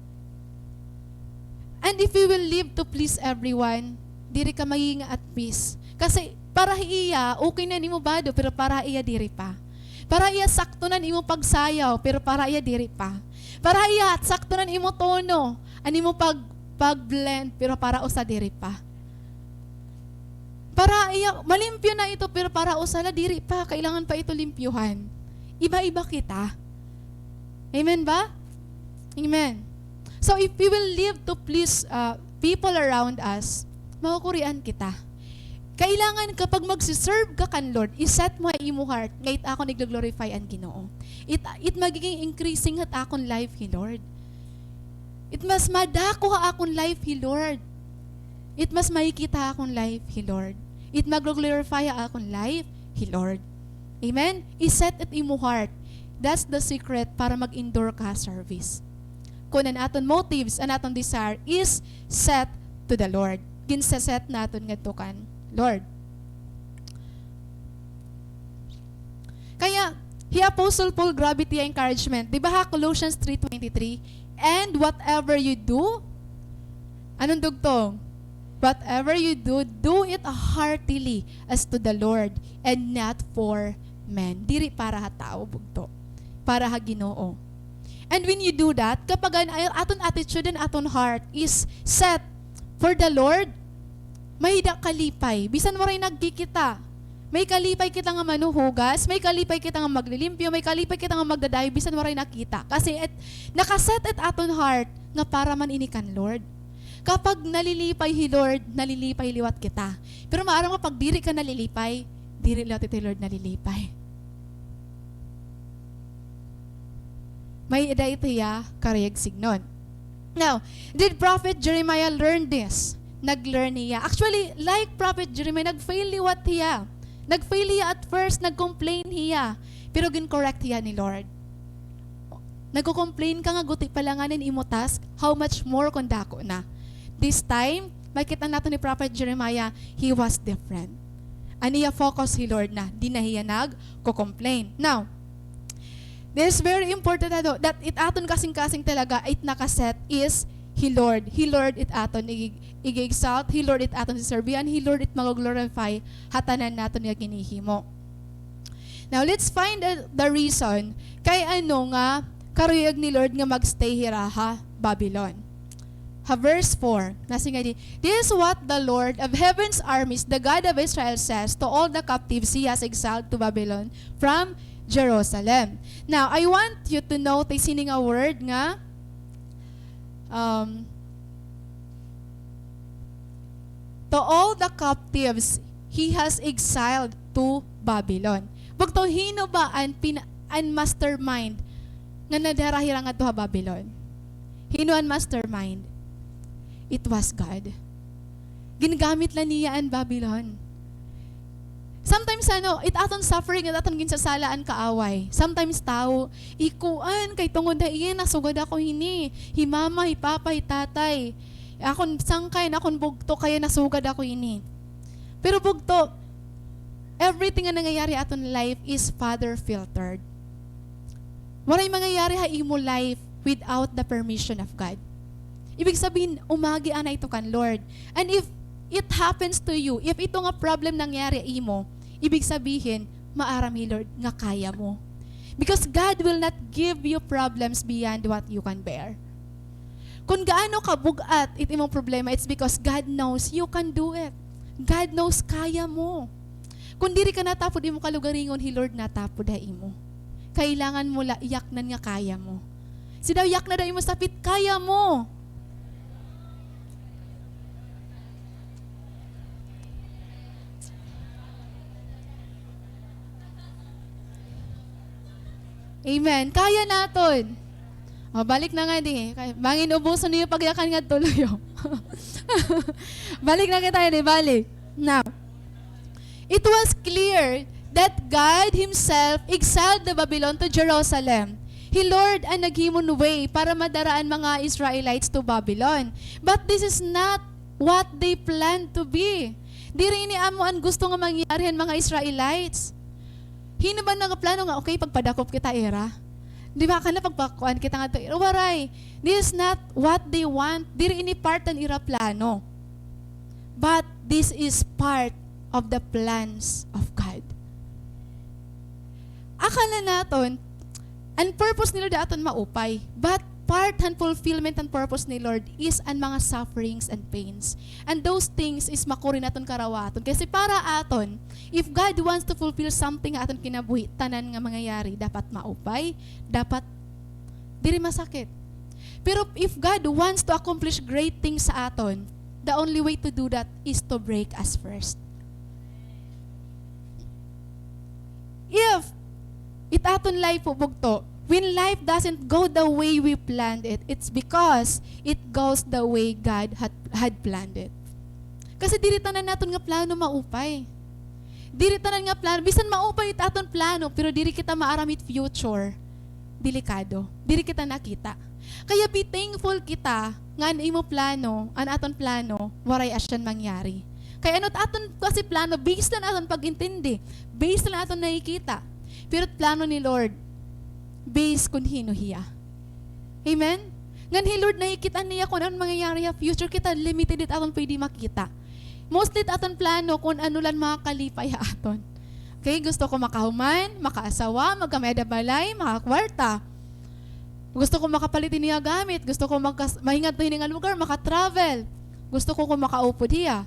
Speaker 1: And if you will live to please everyone, diri ka maging at peace. Kasi para iya, okay na nimo bado, pero para iya diri pa. Para iya sakto na nimo pagsayaw, pero para iya diri pa. Para iya sakto na nimo tono, animo pag-blend, pero para usa diri pa. Para iya, malimpyo na ito, pero para usala diri pa, kailangan pa ito limpyuhan. Iba-iba kita. Amen ba? Amen. So if we will live to please people around us, makukurian kita. Kailangan kapag magsiserve ka kan Lord, iset mo ang imo heart, ngayit ako nag-glorify ang Ginoo. It magiging increasing at akong life, He Lord. It mas madako ha akong life, He Lord. It mas makikita akong life, He Lord. It mag-glorify akong life, He Lord. Amen? Iset at imo heart. That's the secret para mag-endure ka service. Kung ang aton motives, ang aton desire is set to the Lord. Ginsaset naton ngadto kan Lord. Kaya, He Apostle Paul, gravity encouragement. Di ba ha, Colossians 3:23? And whatever you do, anong dugtong? Whatever you do, do it heartily as to the Lord and not for men. Diri para ha tao bugto. Para ha Ginoo. And when you do that, kapag aton attitude and aton heart is set for the Lord, may kalipay. Bisan mo rin nagkikita. May kalipay kita nga manuhugas, may kalipay kita nga maglilimpyo, may kalipay kita nga magdadayo, bisan mo rin nakita. Kasi nakaset at aton heart nga para man inikan Lord. Kapag nalilipay He Lord, nalilipay liwat kita. Pero maaaring pag diri ka nalilipay, diri liwat iti Lord nalilipay. May itiya karayag signon. Now, did Prophet Jeremiah learn this? Nag-learn niya. Actually, like Prophet Jeremiah, nag-fail liwat hiya. Nag-fail hiya at first, nag-complain hiya. Pero gin-correct hiya ni Lord. Nagko-complain ka nga, guti palanganin imo task, how much more kung dako na. This time, makita natin ni Prophet Jeremiah, he was different. Aniya focus He Lord na, di na hiya nag-complain. Now, this is very important that it aton kasing-kasing talaga, it nakaset is He Lord. He Lord it aton i-exalt. He Lord it aton siserbihan. He Lord it mag-glorify hatanan naton nga ginihimo. Now, let's find the reason kay ano nga karuyag ni Lord nga magstay hira ha Babylon. Ha verse 4, nasi nga di, this is what the Lord of heaven's armies, the God of Israel says to all the captives He has exiled to Babylon from Jerusalem. Now, I want you to notice sining a word nga to all the captives He has exiled to Babylon. Bugto hinubaan an mastermind nga nadarahira nga to ha Babylon. Hinuan mastermind. It was God. Ginagamit lang niya ang Babylon. Sometimes it aton suffering at aton ginsasalaan kaaway. Sometimes tao, ikuan kay tungod na iyan, nasugad ako hini. Himama, hipapa, hitatay. Akon sangkay, akon bugto, kaya nasugad ako hini. Pero bugto, everything na nangyayari aton life is Father filtered. Waray mangyayari ha imo life without the permission of God. Ibig sabihin, umagi ana ito kan Lord. And if it happens to you, if ito nga problem nangyari imo, ibig sabihin, maarami Lord nga kaya mo. Because God will not give you problems beyond what you can bear. Kung gaano ka bugat imong problema, it's because God knows you can do it. God knows kaya mo. Kung diri ka natapod imo kalugaringon, Lord natapod ha imo. Kailangan mo la iyaknan nga kaya mo. Si daw yak na daw imo sapit, kaya mo. Amen. Kaya naton. O, balik na nga di. Bangin ubuson niyo pagyakan nga tuloy. Balik na kita di, balik. Now, it was clear that God Himself exiled the Babylon to Jerusalem. He Lord ang naghimon way para madaraan mga Israelites to Babylon. But this is not what they planned to be. Di rin ni amo ang gusto nga mangyari mga Israelites. Hino ba nga plano nga, okay, pagpadakop kita era? Di ba, kana pagpakuan kita nga ito, waray, this is not what they want. Di rin ini part ang ira plano. But this is part of the plans of God. Akala naton, ang purpose ni Lord aton maupay, but part and fulfillment and purpose ni Lord is ang mga sufferings and pains. And those things is makurin aton karawaton. Kasi para aton, if God wants to fulfill something aton kinabuhi, tanan nga mangyayari, dapat maupay, dapat diri masakit. Pero if God wants to accomplish great things sa aton, the only way to do that is to break us first. If it aton life po bugto, when life doesn't go the way we planned it, it's because it goes the way God had planned it. Kasi diri tanan naton nga plano maupay. Diri tanan nga plano, bisan maupay it aton plano, pero diri kita maaramit future, delikado. Diri kita nakita. Kaya be thankful kita nga ang imo plano, ang aton plano, waray asyan mangyari. Kaya ano't aton kasi plano, based lang aton pag-intindi, based lang aton nakikita. Pero plano ni Lord, based kung hinuhiya. Amen? Ngan Lord, nakikita niya kung anong mangyayari sa future kita, limited it aton pwede makita. Mostly aton plano kung ano lang makakalipay aton. Okay, gusto ko makahuman, makaasawa, magkameda balay, makakwarta. Gusto ko makapalitin niya gamit, gusto ko mahingat na hininga lugar, makatravel. Gusto ko kung makaupod niya.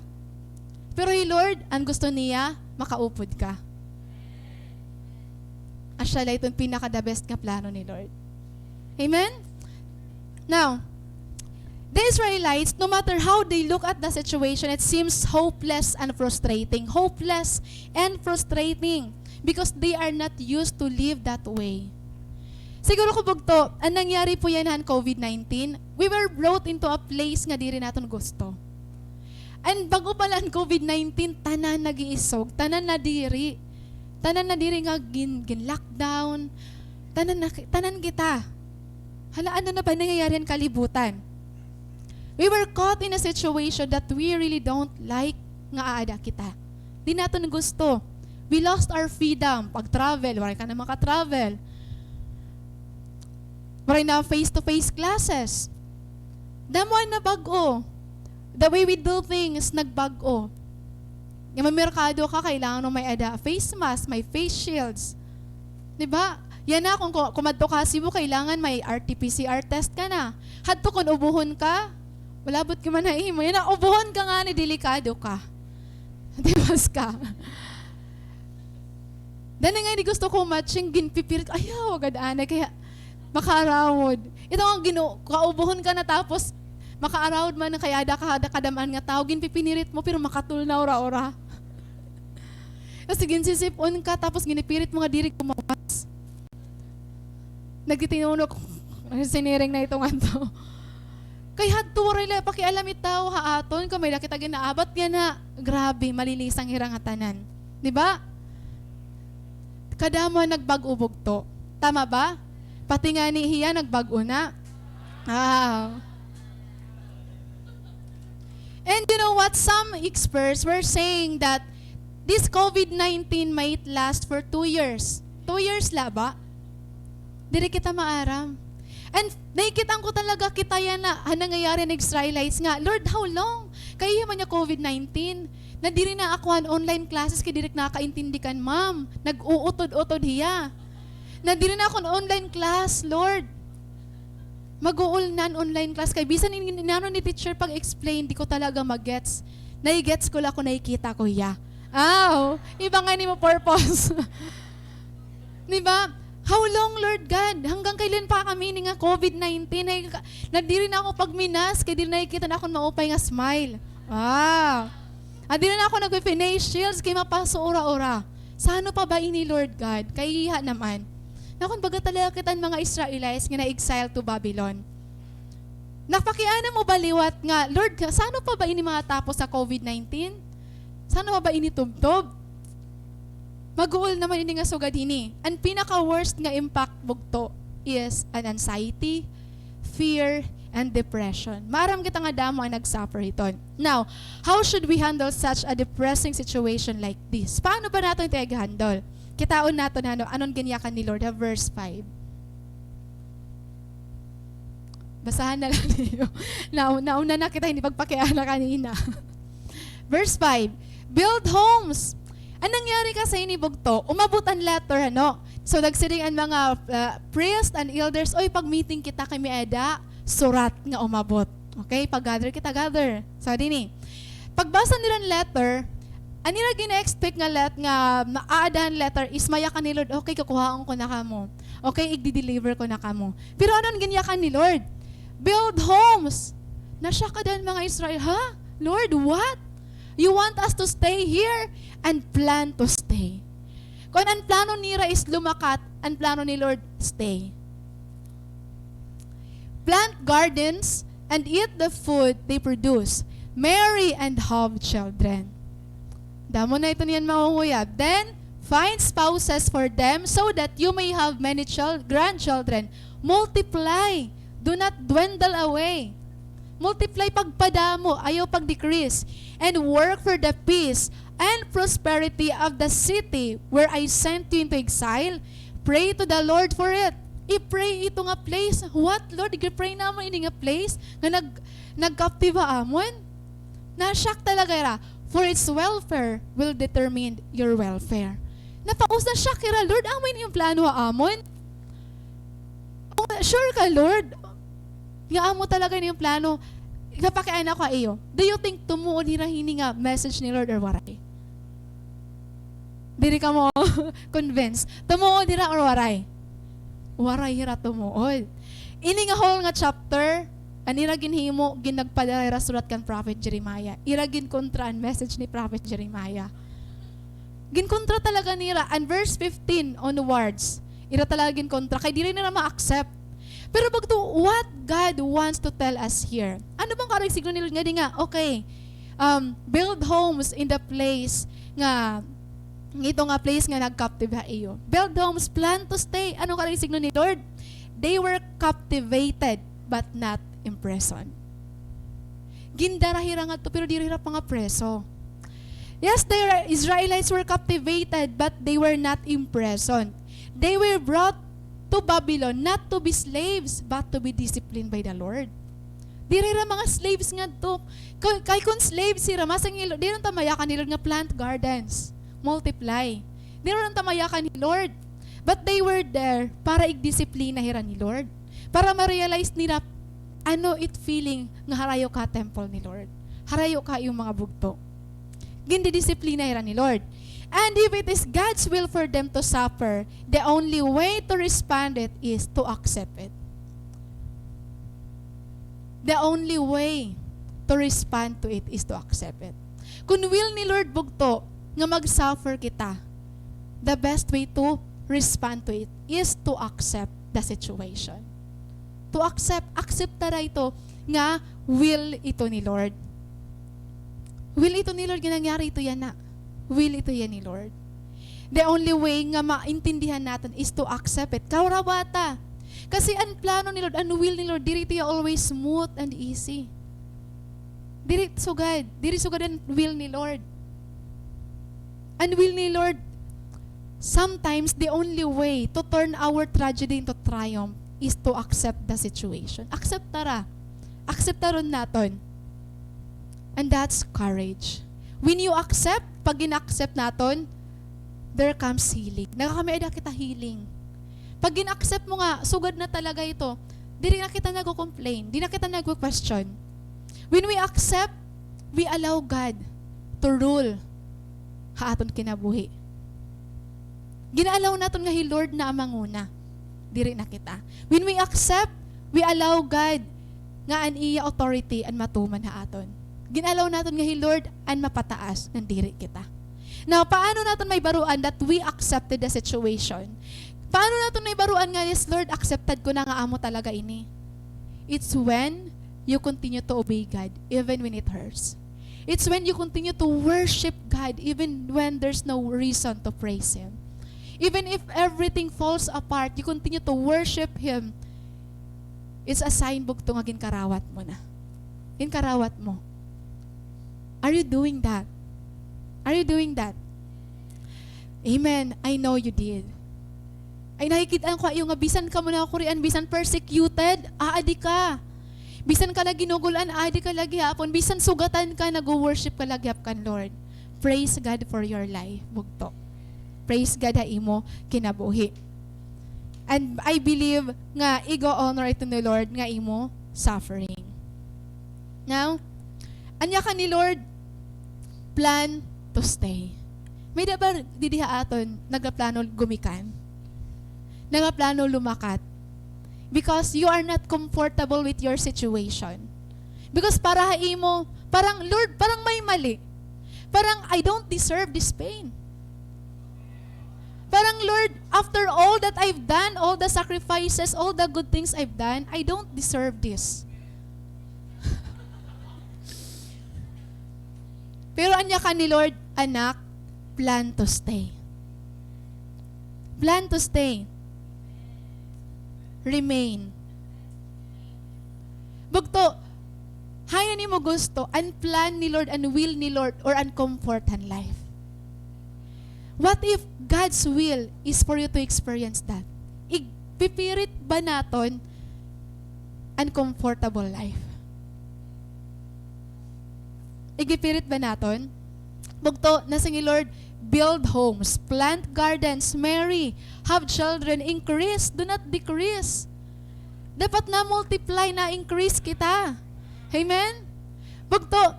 Speaker 1: Pero Lord, ang gusto niya, makaupod ka. Asya lang itong pinaka-the best nga plano ni Lord. Amen? Now, the Israelites, no matter how they look at the situation, it seems hopeless and frustrating. Hopeless and frustrating because they are not used to live that way. Siguro ko bugto, ang nangyari po yan COVID-19, we were brought into a place nga di rin natin gusto. And bago pala ang COVID-19, tanan nag-iisog, tanan na diri. Tanan na diri nga gin-lockdown. Tanan kita. Hala, ano na ba nangyayari ang kalibutan? We were caught in a situation that we really don't like nga aada kita. Di natin gusto. We lost our freedom. Pag-travel, wala ka na maka-travel. Wala na face-to-face classes. Damuan na bago. The way we do things, nagbago. Yung may merkado ka, kailangan mo may ada face mask, may face shields. Diba? Yan na, kung kumadto ka Cebu, kailangan may RT-PCR test ka na. Hadto kung ubuhon ka, walabot ka man na imo. Yan na, ubuhon ka nga ni delikado ka. Dibas ka. Dahil nga, hindi gusto ko matching, ginpipirit, ayaw, agad-ana, kaya maka-around. Ito ang kaubuhon ka na tapos, maka-around man, kaya ada kadamaan nga tao, ginpipinirit mo, pero makatul na ora-ora. Tapos ginsisipon ka, tapos ginipirit mo nga diri kumawas. nagtitinunok, siniring na itong anto. Kay hadto rin pakialamit tao haaton, kung may nakita ginaabat yan na, grabe, malilisang hirangatanan. Di ba? Kadamo nagbag-ubog to. Tama ba? Pati nga ni Hiya nagbago na. And you know what? Some experts were saying that this COVID-19 might last for 2 years. 2 years la ba? Dili kita maaram. And nakikitaan ko talaga kita yan na nangyayari ng Israelites nga, Lord, how long? Kaya man niya COVID-19. Na diri na ako online classes kay direk nakaintindikan, ma'am. Nag-uutod-utod hiya. Na diri na ako online class, Lord. Mag-uul nan online class kay bisan inano ni teacher pag-explain, di ko talaga mag-gets. Nai-gets ko lang kung nakikita ko hiya. Iba nga ni mo purpose. Di ba? How long, Lord God? Hanggang kailan pa kami ni nga COVID-19? Na diri na ako pagminas, kay diri nakikita na ako maupay nga smile. Diri na ako nag-face shields, kay mapaso ora-ora. Sano pa ba ini, Lord God? Kay iha naman. Nakon baga talaga kitan mga Israelites nga na-exile to Babylon. Napakiana mo baliwat nga, Lord, sano pa ba ini mga tapos sa COVID-19? Sano pa ba ini tubtob? Mag-uul naman ini nga sugad hini. Ang pinaka-worst nga impact bugto is an anxiety, fear, and depression. Maram kita nga damo ang nag-suffer iton. Now, how should we handle such a depressing situation like this? Paano ba natin ito i-handle? Kitaon nato na anon ganyakan ni Lord, verse 5. Basahan na lang niyo. Nauna na kita, hindi pagpakiana kanina. Verse 5, build homes. Anong nangyari kasi ni Bugto? Umabot ang letter, So, nagsiring ang mga priest and elders, oy, pag-meeting kita kay Mieda, surat nga umabot. Okay? Pag-gather kita, gather. So, dini. Pagbasa nila letter, anira gina-expect nga maaadahan letter is mayakan ni Lord, okay, kukuhaan ko na kamo. Okay, i-deliver ko na kamo. Pero anong ganyakan ni Lord? Build homes. Nasya ka din mga Israel, ha? Lord, what? You want us to stay here and plan to stay. Kung ang plano nira is lumakat, ang plano ni Lord, stay. Plant gardens and eat the food they produce. Marry and have children. Damo na ito niyan mangunguyab. Then, find spouses for them so that you may have many grandchildren. Multiply. Do not dwindle away. Multiply pagpadamo, ayaw pag-decrease. And work for the peace and prosperity of the city where I sent you into exile. Pray to the Lord for it. I-pray ito nga place. What, Lord? I-pray naman ini nga place nga nagkaptiba amon. Na-shock talaga ra. For its welfare will determine your welfare. Napaus na shock ira, Lord, amin yung plano amon. Sure ka, Lord? Nga amo talaga yung plano. Kapakiana ko iyo. Do you think tumuod hirahini nga message ni Lord or waray? Diri ka mo convinced. Tumuod hira or waray? Waray hira tumuod. Ini nga whole nga chapter, anira ginhimo ginagpadara surat kan Prophet Jeremiah. Ira ginkontra ang message ni Prophet Jeremiah. Ginkontra talaga nira. And verse 15 onwards, ira talaga ginkontra. Kay diri nila ma-accept. Pero bagto, what God wants to tell us here? Ano bang karigsiglo nila nga di nga, okay, build homes in the place nga, ito nga place nga nag-captive ha iyo. Build homes, plan to stay. Ano karigsiglo ni Lord? They were captivated but not imprisoned. Gindarahira nga to, pero di rira pa nga preso. Yes, the Israelites were captivated but they were not imprisoned. They were brought to Babylon, not to be slaves, but to be disciplined by the Lord. Di rin mga slaves nga to. Kay kung slaves sila, masang di rin tamayakan ni Lord nga plant gardens, multiply. Di rin tamayakan ni Lord. But they were there para i-disiplina hira ni Lord. Para ma-realize nila, ano it feeling nga harayo ka temple ni Lord. Harayo ka yung mga bugto. Gindi-disiplina hira ni Lord. And if it is God's will for them to suffer, the only way to respond it is to accept it. The only way to respond to it is to accept it. Kung will ni Lord bugto nga mag-suffer kita, the best way to respond to it is to accept the situation. To accept tara ito nga will ito ni Lord. Will ito ni Lord, ginangyari ito yan na. Will ito yan ni Lord. The only way nga maintindihan natin is to accept it. Kaurawata. Kasi ang plano ni Lord, ang will ni Lord, diri ito always smooth and easy. Diri sugad ang will ni Lord. Ang will ni Lord, sometimes the only way to turn our tragedy into triumph is to accept the situation. Accept tara. Accept taron naton. And that's courage. When you accept, pag in-accept naton, there comes healing. Nakakameda kita healing. Pag in-accept mo nga, sugad na talaga ito, di na kita nag-complain, di na kita nag-question. When we accept, we allow God to rule haaton kinabuhi. Ginaalaw naton nga Lord na amanguna. Diri na kita. When we accept, we allow God nga an iya authority an matuman haaton. Ginalaw naton nga Lord an mapataas ng diri kita. Now, paano naton may baruan that we accepted the situation? Paano naton may baruan nga, yes Lord, accepted ko na nga amo talaga ini? It's when you continue to obey God even when it hurts. It's when you continue to worship God even when there's no reason to praise Him. Even if everything falls apart, you continue to worship Him. It's a sign bugto nga ginkarawat mo na. Ginkarawat mo. Are you doing that? Are you doing that? Amen. I know you did. Ay nakikita ko yung nga bisan ka mo na Korean, bisan persecuted, aadi ka. Bisan ka lagi ginugulan, aadi ka lagi hapon. Bisan sugatan ka, nag-worship ka lagi hapkan, Lord. Praise God for your life. Bugto. Praise God ha imo kinabuhi. And I believe nga igo honor ito ni Lord nga imo suffering. Now, anya ka ni Lord plan to stay. May dabar didiha aton nagaplano gumikan. Nagaplano lumakat. Because you are not comfortable with your situation. Because para haimo, parang Lord, parang may mali. Parang I don't deserve this pain. Parang Lord, after all that I've done, all the sacrifices, all the good things I've done, I don't deserve this. Pero anya ka ni Lord, anak, plan to stay. Plan to stay. Remain. Bugto, haya ni mo gusto, ang plan ni Lord, ang will ni Lord, or ang comfort and life. What if God's will is for you to experience that? Ipipirit ba naton ang comfortable life? Igipirit ba naton? Bugto, nasa ni Lord, build homes, plant gardens, marry, have children, increase, do not decrease. Dapat na multiply, na increase kita. Amen? Bugto,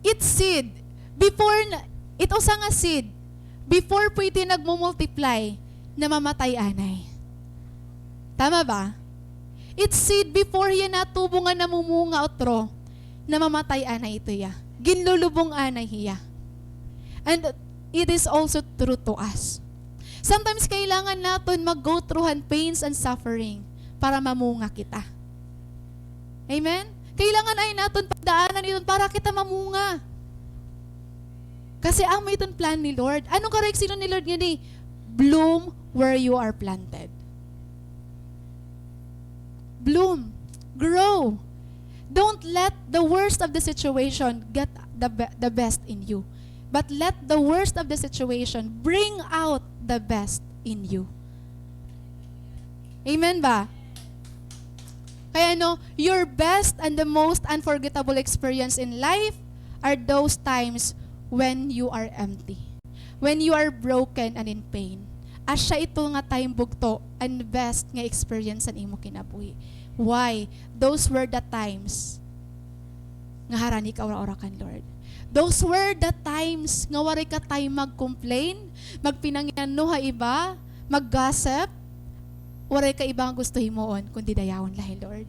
Speaker 1: it's seed. Ito sa nga seed, before pwede nagmumultiply, namamatay anay. Tama ba? It's seed before yan natubo nga namumunga otro, namamatay anay ito ya. Ginlulubong anay hiya. And it is also true to us. Sometimes kailangan natin mag-go through pains and suffering para mamunga kita. Amen? Kailangan ay natin pagdaanan ito para kita mamunga. Kasi ang may itong plan ni Lord. Anong kareksyon ni Lord yan eh? Bloom where you are planted. Bloom. Grow. Don't let the worst of the situation get the best in you. But let the worst of the situation bring out the best in you. Amen ba? Kaya your best and the most unforgettable experience in life are those times when you are empty. When you are broken and in pain. Asya ito nga tayong bugto and best nga experience ang imo kinabuhi. Why? Those were the times nga harani ka ora-ora kan Lord. Those were the times nga wari ka tayo mag-complain, magpinangyanuha iba, mag-gossip, wari ka ibang gusto himoon, kundi dayawon lahi, Lord.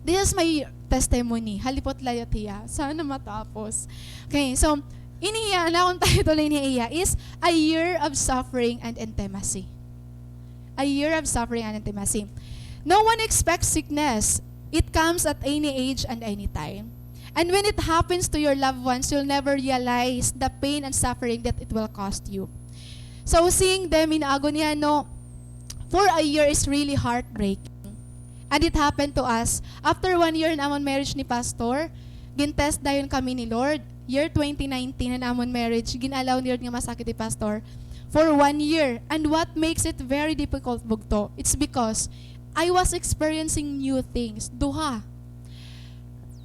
Speaker 1: This is my testimony. Halipot layot hiya. Sana matapos. Okay, so, iniya na akong title iniya is A Year of Suffering and Intimacy. A year of suffering and intimacy. No one expects sickness. It comes at any age and any time. And when it happens to your loved ones, you'll never realize the pain and suffering that it will cost you. So seeing them in agony, for a year is really heartbreaking. And it happened to us. After 1 year na amon marriage ni Pastor, gintest dayon kami ni Lord. Year 2019 na amon marriage, ginalaw ni Lord nga masakit ni Pastor for 1 year. And what makes it very difficult, bugto, it's because I was experiencing new things. Duha.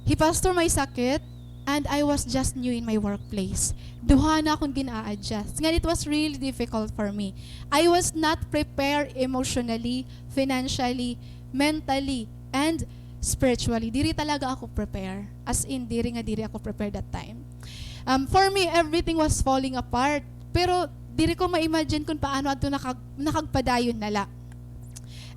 Speaker 1: Hi Pastor may sakit, and I was just new in my workplace. Duha na akong gina-adjust. Nga, it was really difficult for me. I was not prepared emotionally, financially, mentally, and spiritually. Diri talaga ako prepare. As in, diri ako prepared that time. For me, everything was falling apart. Pero, diri ko ma-imagine kung paano ato nakagpadayon nala.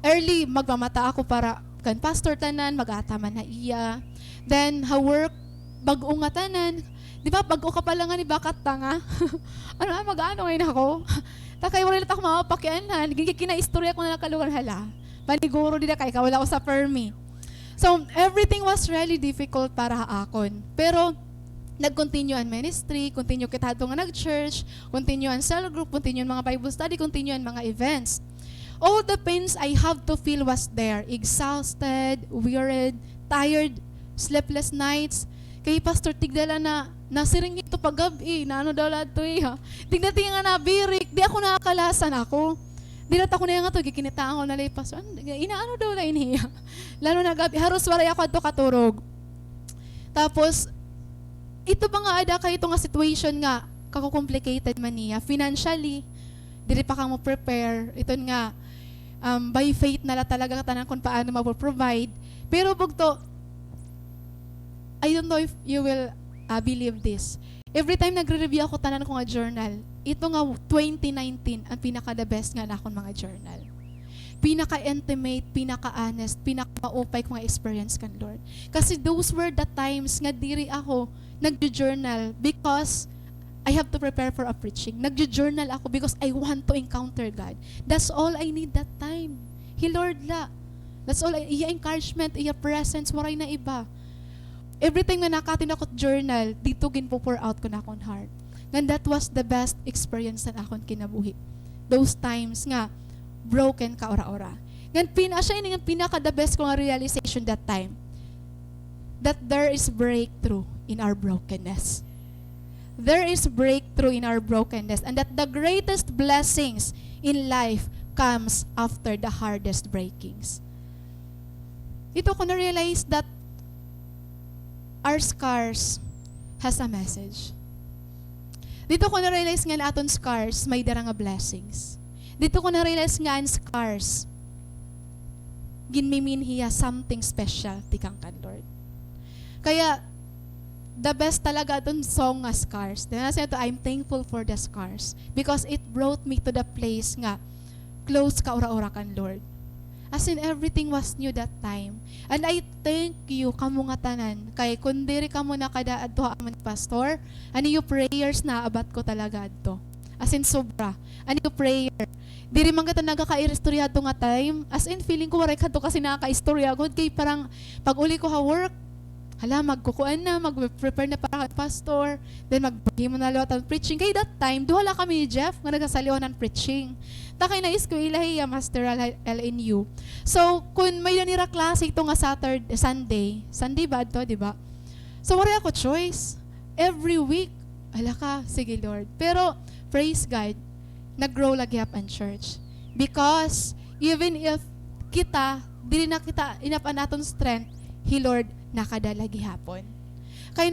Speaker 1: Early, magmamata ako para kan pastor tanan, mag-ataman na iya. Then, work, bag-o nga tanan. Di ba, bag-o ka pala nga ni bakat tanga. Mag-ano ngayon ako? Takay, wala ako mapapakianan. Kina-istorya ko na nakalugar hala. Paniguro din na kay, wala ko sa permi. So, everything was really difficult para akon. Pero, nag-continue ang ministry, continue kita nga nag-church, continue ang cell group, continue ang mga Bible study, continue ang mga events. All the pains I have to feel was there. Exhausted, wearied, tired, sleepless nights. Kay Pastor Tigdala na nasiring ito pag-gabi, na daw lahat to ha. Tigdating nga na birik, di ako nakakalasan ako. Dilat ako na nga to, gikinitaan ko na lay Pastor. Inaano daw na iniya. Lalo na gabi, haros waray ako ato katurog. Tapos, ito ba nga ada kayo nga situation nga, kako-complicated man niya. Financially, dili pa ka mo prepare. Ito nga, by faith na talaga katanan kung paano mapoprovide. Pero bugto, I don't know if you will believe this. Every time nagre-review ako tanan ko nga journal, ito nga 2019 ang pinaka-the best nga na akong mga journal. Pinaka-intimate, pinaka-honest, pinaka-maupay ko nga experience kan Lord. Kasi those were the times nga diri ako nag-journal because I have to prepare for a preaching. Nag-journal ako because I want to encounter God. That's all I need that time. Lord la. That's all. Iya encouragement, iya presence, waray na iba. Every time na nakatin ako journal, dito ginpo-pour out ko na akong heart. And that was the best experience na akong kinabuhi. Those times nga, broken ka ora-ora. Siya yung pinaka-the best ko nga realization that time. That there is breakthrough in our brokenness. There is breakthrough in our brokenness. And that the greatest blessings in life comes after the hardest breakings. Ito ko na-realize that our scars has a message. Dito ko na-realize nga na aton scars may dara nga blessings. Dito ko na-realize nga ang scars ginmiminhiya something special tikang kan Lord. Kaya the best talaga aton song nga scars. I'm thankful for the scars because it brought me to the place nga close ka ora-ora kan Lord. As in, everything was new that time. And I thank you, kamo nga tanan. Kay kundiri kamo na kada adto amon pastor, ani yung prayers na abat ko talaga adto. As in, sobra. Ani yung prayer. Diri man ka nagaka-istorya adto nga time. As in, feeling ko waray kadto kasi nakaka-istorya gud kay parang pag uli ko ha work, hala, magkukuan na, mag-prepare na para pastor, then magbagi mo na lawat ang preaching. Kay that time, duhala kami ni Jeff, nga nagasaliwan ng preaching. Takay na eskwela hiya, Master LNU. So, kung may nanira klase ito nga Sunday ba ito, di ba? So, wala ako choice. Every week, ala ka, sige Lord. Pero, praise God, nag-grow lagi up ang church. Because, even if kita, dili na kita inapan naton strength, Lord, nakadalagi hapon. Kaya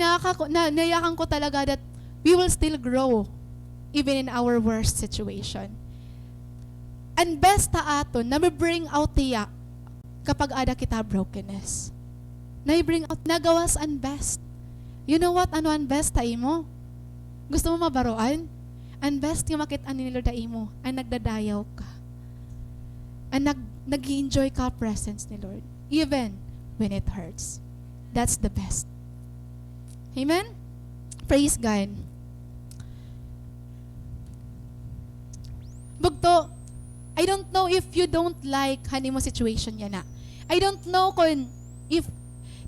Speaker 1: nayakan ko talaga that we will still grow even in our worst situation. And best ta aton, na bring out tiya kapag ada kita brokenness. Na bring out, nagawas ang best. You know what? Ano ang best ta imo? Gusto mo mabaroan? Ang best yung makita ni Lord ta imo, ang nagdadayaw ka. Ang nag-enjoy ka presence ni Lord. Even when it hurts. That's the best. Amen? Praise God. don't know if you don't like hani mo situation niya na. I don't know kung if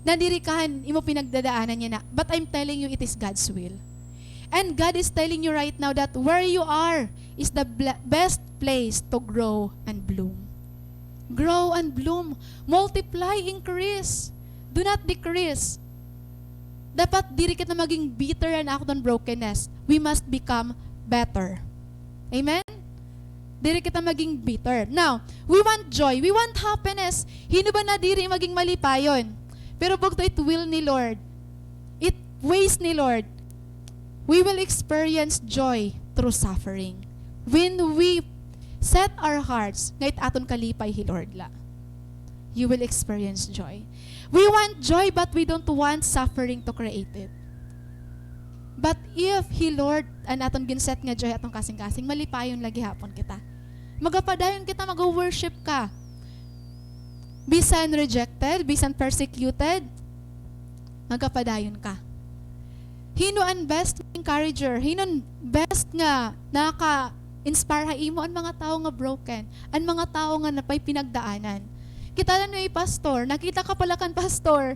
Speaker 1: nandirikahan imo pinagdadaanan niya na. But I'm telling you, it is God's will. And God is telling you right now that where you are is the best place to grow and bloom. Grow and bloom. Multiply, increase. Do not decrease. Dapat diri kita maging bitter and act on brokenness. We must become better. Amen? Diri kita maging bitter. Now, we want joy. We want happiness. Hino ba na diri maging malipayon? Pero bugto it will ni Lord. It ways ni Lord. We will experience joy through suffering. When we set our hearts, ngayt aton kalipay hi Lord la, you will experience joy. We want joy, but we don't want suffering to create it. But if hi Lord, an aton ginset nga joy atong kasing-kasing, malipayon lagi hapon kita. Magapadayon kita, mag-worship ka. Bisan rejected, bisan persecuted, magapadayon ka. Hino ang best encourager, hino ang best nga naka-inspire ha imo ang mga tao nga broken, ang mga tao nga napay pinagdaanan. Kita lang yung pastor, nakita ka pala kan pastor.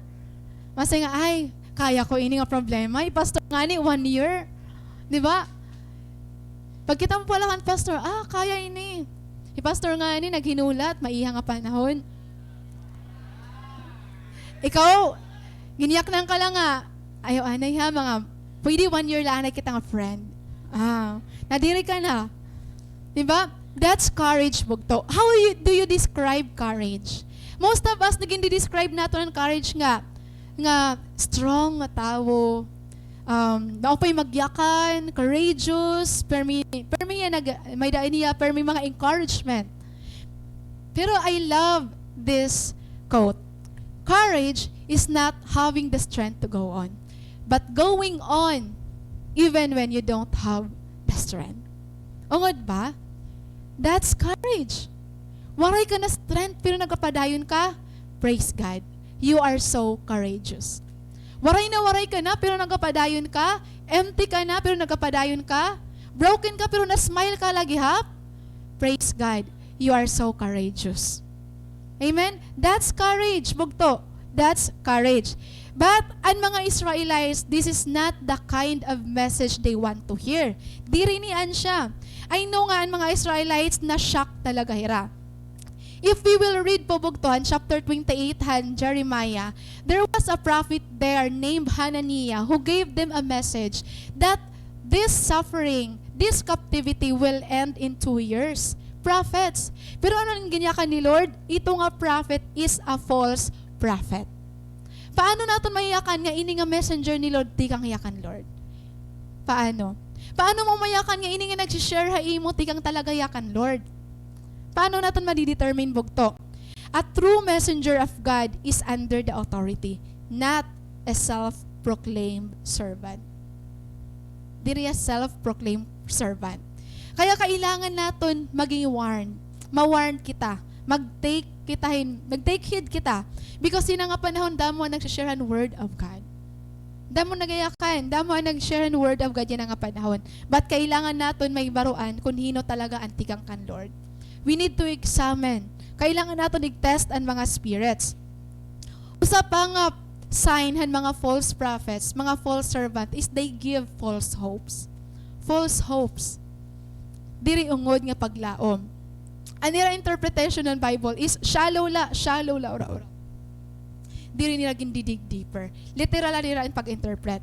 Speaker 1: Masay nga, ay, kaya ko ini nga problema, pastor nga ni 1 year. Di ba? Pag kita mo pala kan pastor, kaya ini. Pastor nga ni, naghinulat, maiha nga panahon. Ikaw, giniyak nang ka lang nga, ayaw anay ha, mga, pwede 1 year lang na kita nga friend. Nadiri ka na. Diba? That's courage, bugto. How do you describe courage? Most of us, naging di-describe nato ng courage nga strong nga tao, maupay magyakan, courageous, permi may daan niya, permi mga encouragement. Pero I love this quote. Courage is not having the strength to go on, but going on even when you don't have the strength. Ungod ba? That's courage. Waray ka na strength pero nagapadayon ka, praise God. You are so courageous. Waray ka na pero nagapadayon ka, empty ka na pero nagapadayon ka, broken ka pero na-smile ka lagi hap, praise God. You are so courageous. Amen? That's courage, bugto. That's courage. But ang mga Israelites, this is not the kind of message they want to hear. Dirinian siya. I know nga ang mga Israelites na shock talaga hira. If we will read po bugtohan, chapter 28 han Jeremiah, there was a prophet there named Hananiah who gave them a message that this suffering, this captivity will end in 2 years. Prophets. Pero ano ang ginyakan ni Lord? Ito nga prophet is a false prophet. Paano natin mayakan nga ini nga messenger ni Lord di kang yakan Lord? Paano? Paano mo mayakan nga ini nga nag-share ha imo di kang talaga yakan Lord? Paano natin madidetermine bugto? A true messenger of God is under the authority, not a self-proclaimed servant. Diri a self-proclaimed servant. Kaya kailangan natin maging warned. Ma-warn kita. Mag-take heed kita. Because yun nga panahon, damo ang nag-share ang word of God. Damo nagayakan, damo ang nag-share ang word of God yan nga panahon. But kailangan natin may baruan kung hino talaga ang tikang kan Lord. We need to examine. Kailangan natin i-test ang mga spirits. Usa pa nga sign han mga false prophets, mga false servant is they give false hopes. False hopes. Diri ungod nga paglaom. Anira interpretation ng Bible is shallow la, ora. Diri nila gindidig deeper. Literal na nila ang pag-interpret.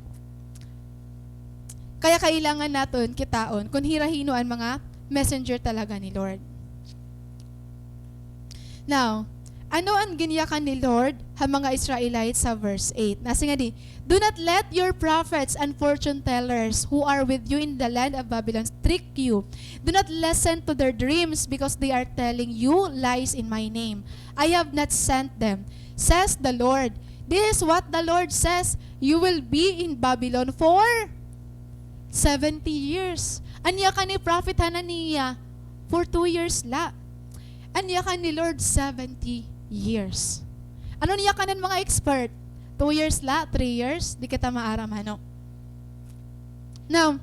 Speaker 1: Kaya kailangan natin kitaon kung hirahino ang mga messenger talaga ni Lord. Now, ano ang ginyakan ni Lord ha mga Israelites sa verse 8? Nasi nga di, do not let your prophets and fortune tellers who are with you in the land of Babylon trick you. Do not listen to their dreams because they are telling you lies in my name. I have not sent them, says the Lord. This is what the Lord says. You will be in Babylon for 70 years. Anya ka ni Prophet Hananiah for 2 years la. Anya ka ni Lord 70 years. Ano niya ka ng mga expert? 2 years la, 3 years, di kita maaram ano. Now,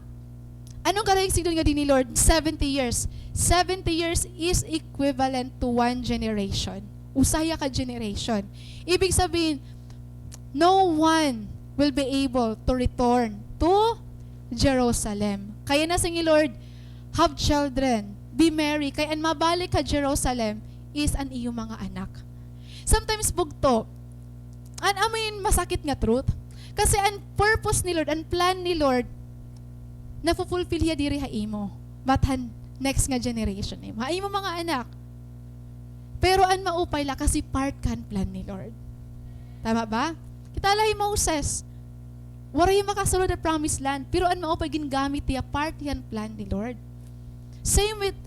Speaker 1: anong karayang sigdon nga din ni Lord? 70 years. 70 years is equivalent to one generation. Usaya ka generation. Ibig sabihin, no one will be able to return to Jerusalem. Kaya na singi Lord, have children, be merry, kaya an mabalik ka Jerusalem is an iyong mga anak. Sometimes bugto, masakit nga truth. Kasi ang purpose ni Lord, ang plan ni Lord, na-fulfill ya diri haimo. But next nga generation imo. Haimo mga anak. Pero an maupay la kasi part kan plan ni Lord. Tama ba? Kita lahi Moses. Wala yung makasulod na promised land. Pero an maupay gingamit ya part yan plan ni Lord. Same with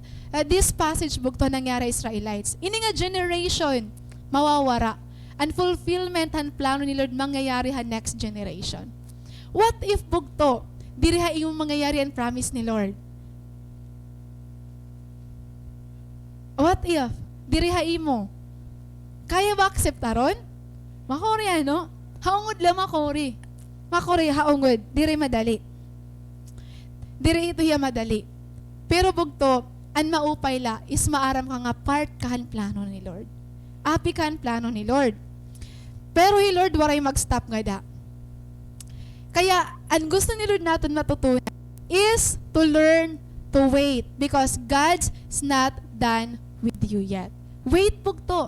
Speaker 1: this passage bugto nangyari Israelites. Ini nga generation mawawara. Ang fulfillment han plano ni Lord mangyayari ha next generation. What if bugto diri ha yung mangyayari ang promise ni Lord? What if diri ha imo kaya ba akseptaron? Makori ano? Haungod lang makori. Makori haungod diri madali. Diri ito ya madali. Pero bugto an maupay la is maaram ka nga part kahan plano ni Lord. Api kahan plano ni Lord. Pero hi Lord, waray mag-stop nga da. Kaya, ang gusto ni Lord natin matutunan is to learn to wait because God's not done with you yet. Wait bugto.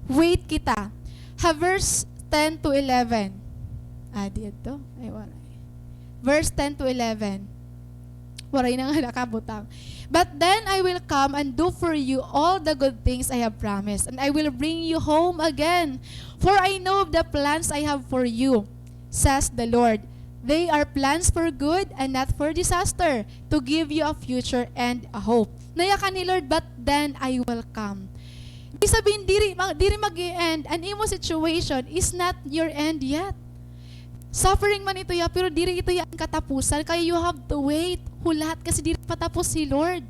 Speaker 1: Wait kita. Ha verse 10 to 11. Dito. Ay, waray. Verse 10 to 11. Waray na nga nakabutang. But then I will come and do for you all the good things I have promised, and I will bring you home again. For I know the plans I have for you, says the Lord. They are plans for good and not for disaster, to give you a future and a hope. Nayakan ni Lord, but then I will come. Ibig sabihin, diri mag-i-end, and imo situation is not your end yet. Suffering man ito ya, pero diri ito ya ang katapusan, kaya you have to wait. Hulat kasi diri patapos si Lord.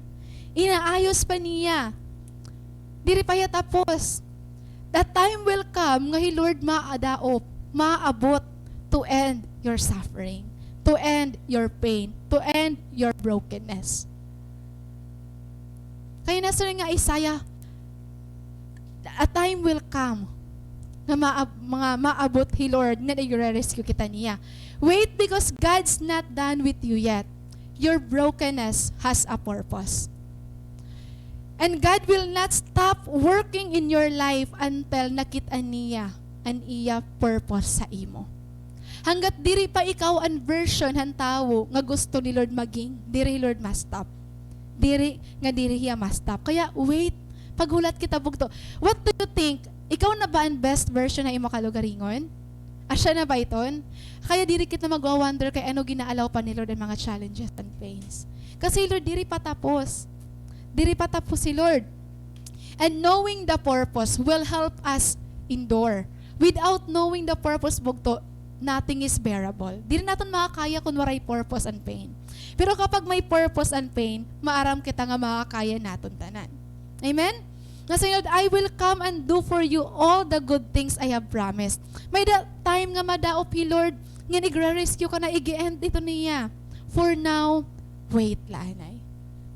Speaker 1: Inaayos pa niya. Diri pa ya tapos. That time will come nga hi Lord maabot to end your suffering, to end your pain, to end your brokenness. Kaya nasa nga Isaiah, a time will come na maabot hi Lord nga i-rescue kita niya. Wait because God's not done with you yet. Your brokenness has a purpose. And God will not stop working in your life until nakita niya ang iya purpose sa imo. Hanggat diri pa ikaw ang version han tawo nga gusto ni Lord maging, diri Lord must stop. Diri hiya must stop. Kaya wait, paghulat kita bugto. What do you think? Ikaw na ba ang best version na imo kalugaringon? Asya na ba iton? Kaya diri kita magwa-wonder kay ano ginaalaw pa ni Lord ang mga challenges and pains. Kasi Lord, diri pa tapos. Diri pa tapos si Lord. And knowing the purpose will help us endure. Without knowing the purpose, bugto, nothing is bearable. Diri natin makakaya kung waray purpose and pain. Pero kapag may purpose and pain, maaram kita nga makakaya natin tanan. Amen? Nasa Lord, I will come and do for you all the good things I have promised. May time nga madaop hi Lord, nga nag-rescue ka na, i-end ito niya. For now, wait lanay.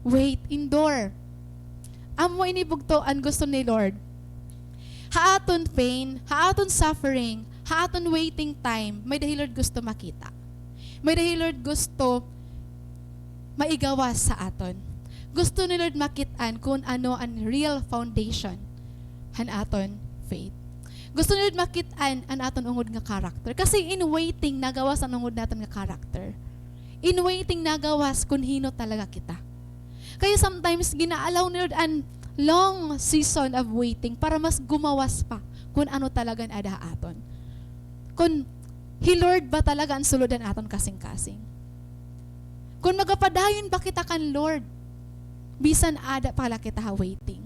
Speaker 1: Wait, endure. Amo inibugto ang gusto ni Lord. Haaton pain, haaton suffering, haaton waiting time, may dahil Lord gusto makita. May dahil Lord gusto maigawas sa aton. Gusto ni Lord makitaan kung ano ang real foundation han aton faith. Gusto ni Lord makitaan ang aton ungod nga character. Kasi in waiting, nagawas ang ungod natin nga character. In waiting, nagawas kung hino talaga kita. Kaya sometimes, ginaalaw ni Lord ang long season of waiting para mas gumawas pa kung ano talagang ada aton. Kung hi Lord ba talaga ang suludan aton kasing-kasing. Kung magapadayon ba kita kan Lord, bisan ada pala kita waiting.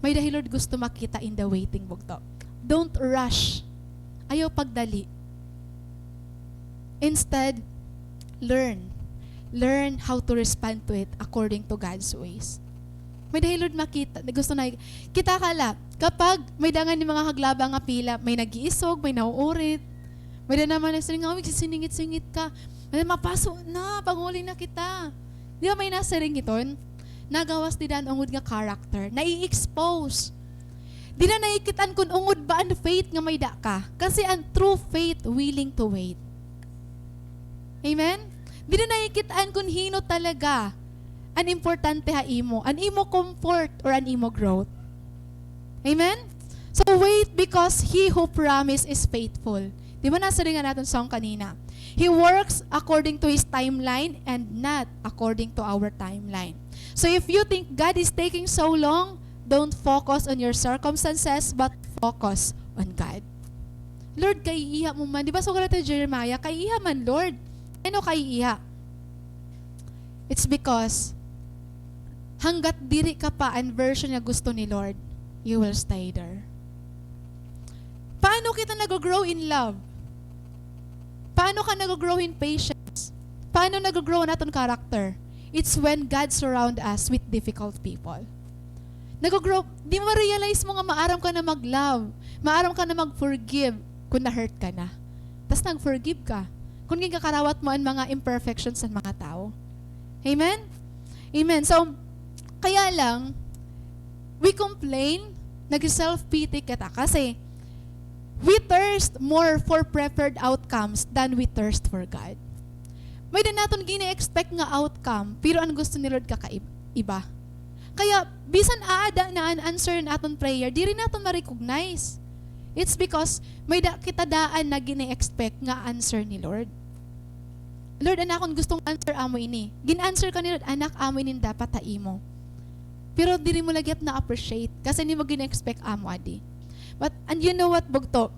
Speaker 1: May dahil Lord gusto makita in the waiting bugto. Don't rush. Ayaw pagdali. Instead, learn. Learn how to respond to it according to God's ways. May dahil Lord makita, gusto na, kita kala, kapag may dangan ni mga haglabang nga pila, may nag-iisog, may nauurit, may da naman na siningit-singit ka, may mapaso na, pag-uli na kita. Di ba may nasaring iton? nagawas di dan ungod nga character, nai-expose. Di na naikitan kung ungod ba ang faith nga may da ka. Kasi ang true faith willing to wait. Amen? Di na naikitaan kung hino talaga ang importante ha imo, an imo comfort or an imo growth. Amen? So wait because He who promised is faithful. Di ba nasa rin nga natin song kanina? He works according to His timeline and not according to our timeline. So if you think God is taking so long, don't focus on your circumstances, but focus on God. Lord, kaiiha mo man. Di ba sugat natin Jeremiah, kaiiha man, Lord. Ano kaiiha? It's because hanggat diri ka pa ang version na gusto ni Lord, you will stay there. Paano kita nag-grow in love? Paano ka nag-grow in patience? Paano nag-grow natin character? It's when God surround us with difficult people. Nag-grow, di mo realize mo nga maaram ka na mag-love, maaram ka na mag-forgive kung na-hurt ka na. Tapos nag-forgive ka. Kung gigakarawat mo ang mga imperfections ng mga tao. Amen? Amen. So, kaya lang, we complain, nag-self-pity kita kasi we thirst more for preferred outcomes than we thirst for God. May din natin gini-expect nga outcome, pero ang gusto ni Lord kakaiba. Kaya, bisan aada na ang answer na aton prayer, di rin natin ma-recognize. It's because may kita daan na gini-expect nga answer ni Lord. Lord, anak, kung gustong answer amo ini. Gin-answer ka ni Lord, anak, amo ini dapat taimo. Pero di rin mo lagyap na appreciate kasi hindi mo gina-expect amo adi. But, and you know what, Bugto?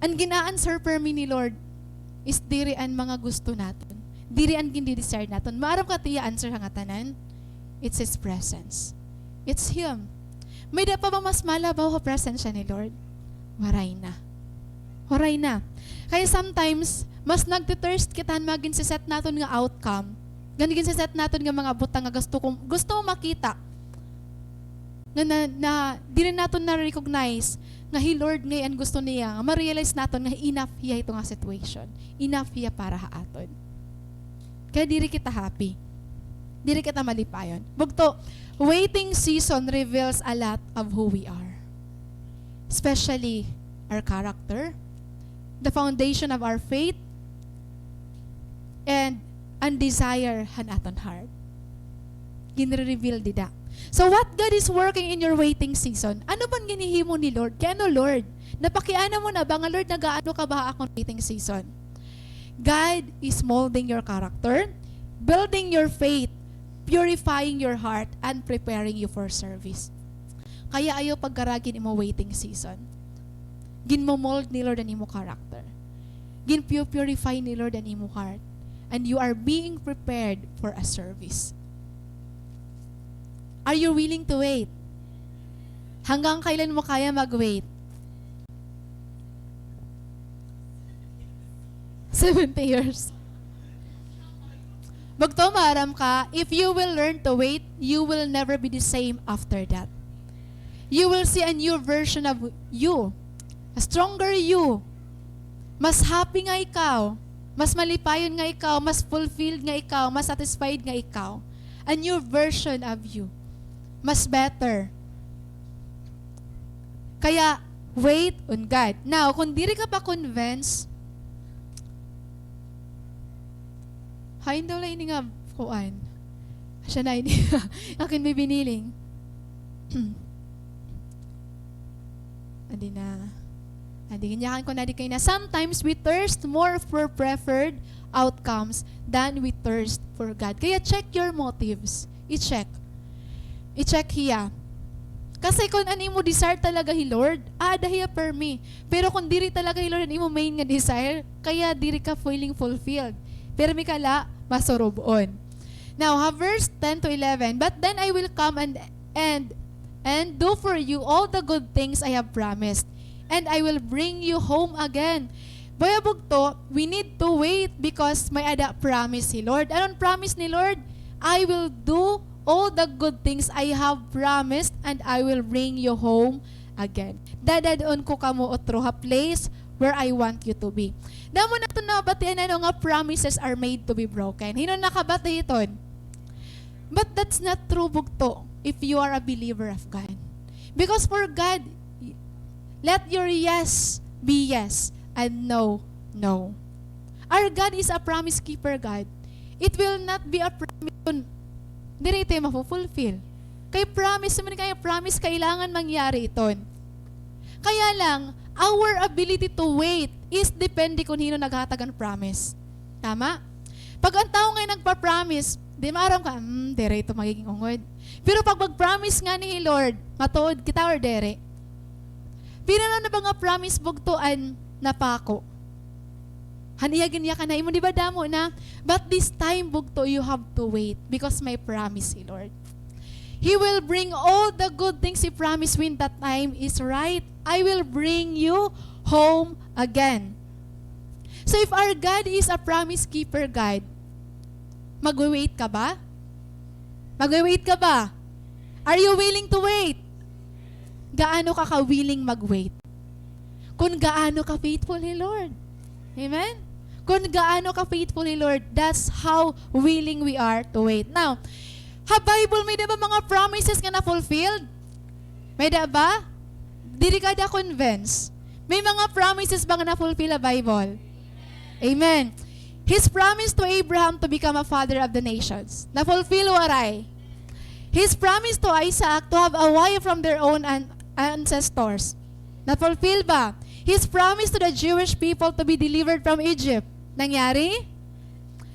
Speaker 1: Ang gina-answer per me ni Lord is diri ang mga gusto natin. Diri ang gindi-desire natin. Maaram ka tiya answer hanga tanan. It's His presence. It's Him. May da pa ba mas malabaw ha presensya ni Lord? Waray na. Waray na. Kaya sometimes, mas nagtithirst kita maging siset natin nga outcome. Ganigin siset natin nga mga butang nga gusto mo makita. Na di rin natin na-recognize nga He Lord ngayon gusto niya, ma-realize natin nga enough hiya ito nga situation. Enough hiya para haaton. Kaya diri kita happy. Diri kita malipayon. Bugto, waiting season reveals a lot of who we are. Especially our character, the foundation of our faith, and ang desire han aton heart. Gin-reveal dida. So what God is working in your waiting season? Ano bang ginihimo ni Lord? Kaya ano Lord? Napakiana mo na ba nga Lord nagaano ka ba akong waiting season? God is molding your character, building your faith, purifying your heart, and preparing you for service. Kaya ayaw pagkaragin imo waiting season. Ginmo-mold ni Lord ang imo character. Gin-purify ni Lord ang imo heart. And you are being prepared for a service. Are you willing to wait? Hanggang kailan mo kaya mag-wait? 70 years. Bagto maram ka, if you will learn to wait, you will never be the same after that. You will see a new version of you. A stronger you. Mas happy nga ikaw. Mas malipayon nga ikaw. Mas fulfilled nga ikaw. Mas satisfied nga ikaw. A new version of you. Mas better. Kaya, wait on God. Now, kung diri ka pa convinced, hain daw lang ini nga kuan. Siya na ini. Akin may biniling. Adi na. Adi ganyakan ko na di kayo na. Sometimes we thirst more for preferred outcomes than we thirst for God. Kaya check your motives. I-check. I-check hiya. Kasi kung ano mo desire talaga hi Lord, dahiya per me. Pero kung diri talaga hi Lord, ano mo main nga desire, kaya diri ka feeling fulfilled. Pero may kala, masurubon. Now, verse 10 to 11, but then I will come and do for you all the good things I have promised, and I will bring you home again. Bayabog to, we need to wait because may ada promise si Lord. Anong promise ni Lord? I will do all the good things I have promised and I will bring you home again. Dadadon ko kamo otro ha place where I want you to be. Damo na ito na batian nga promises are made to be broken. Hino nakabati iton? But that's not true, bugto, if you are a believer of God. Because for God, let your yes be yes and no, no. Our God is a promise keeper God. It will not be a promise kung dito tayo mapufulfill. Kaya promise naman kaya promise kailangan mangyari ito. Kaya lang, our ability to wait is depende kung hino naghatag ang promise. Tama? Pag ang tao ngayon nagpa-promise, di maaram ka, dere ito magiging ungod. Pero pag mag-promise nga ni Lord, matuod kita or dere. Pero na ba nga promise bugtuan na pako? Haniyagin niya ka na, imo di ba damo na? But this time bugto, you have to wait because may promise si Lord. He will bring all the good things He promised when that time is right. I will bring you home again. So if our God is a promise keeper God, mag-wait ka ba? Mag-wait ka ba? Are you willing to wait? Gaano ka ka-willing mag-wait? Kung gaano ka faithful ni Lord. Amen? Kung gaano ka faithful ni Lord, that's how willing we are to wait. Now, Bible, may diba mga promises nga na-fulfilled? May diba? Dili ka da convince. May mga promises ba nga na-fulfill a Bible? Amen. His promise to Abraham to become a father of the nations. Na-fulfill waray. His promise to Isaac to have a wife from their own ancestors. Na-fulfill ba? His promise to the Jewish people to be delivered from Egypt. Nangyari?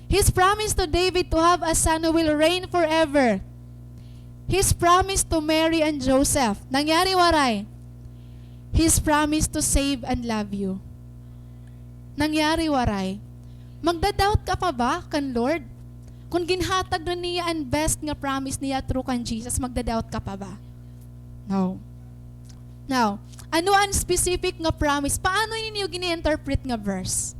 Speaker 1: His promise to David to have a son who will reign forever. His promise to Mary and Joseph. Nangyari waray? His promise to save and love you. Nangyari waray? Magda-doubt ka pa ba kan Lord? Kung ginhatag na niya ang best nga promise niya through kan Jesus, magda-doubt ka pa ba? No. Now, ano ang specific nga promise? Paano ninyo gini-interpret nga verse?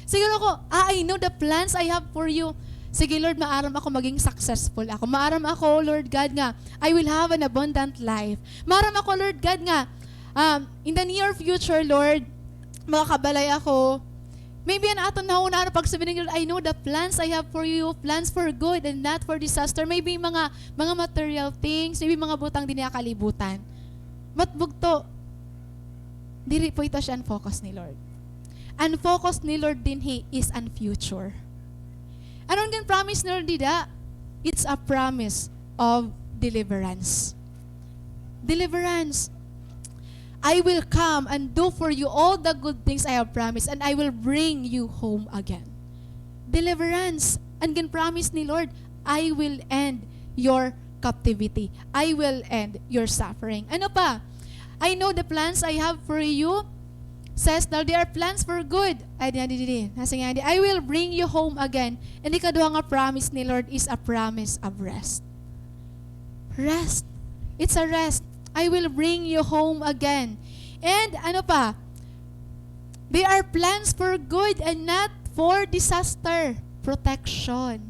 Speaker 1: Siguro ko, I know the plans I have for you. Sige Lord, maaram ako maging successful ako. Maaram ako, Lord God nga, I will have an abundant life. Maaram ako, Lord God nga, in the near future, Lord, makakabalay ako. Maybe an aton na una pag sabihin ng Lord, I know the plans I have for you, plans for good and not for disaster. Maybe mga material things, maybe mga butang din niya kalibutan. But bugto, dili po ito siya ang focus ni Lord. Ang focus ni Lord din is ang future. Anong gan promise ni Lord dida? It's a promise of deliverance. Deliverance. I will come and do for you all the good things I have promised, and I will bring you home again. Deliverance. Ang gan promise ni Lord, I will end your captivity. I will end your suffering. Ano pa? I know the plans I have for you, says now they are plans for good. I will bring you home again. And ikaduha nga promise ni Lord is a promise of rest. Rest. It's a rest. I will bring you home again. And ano pa? They are plans for good and not for disaster. Protection.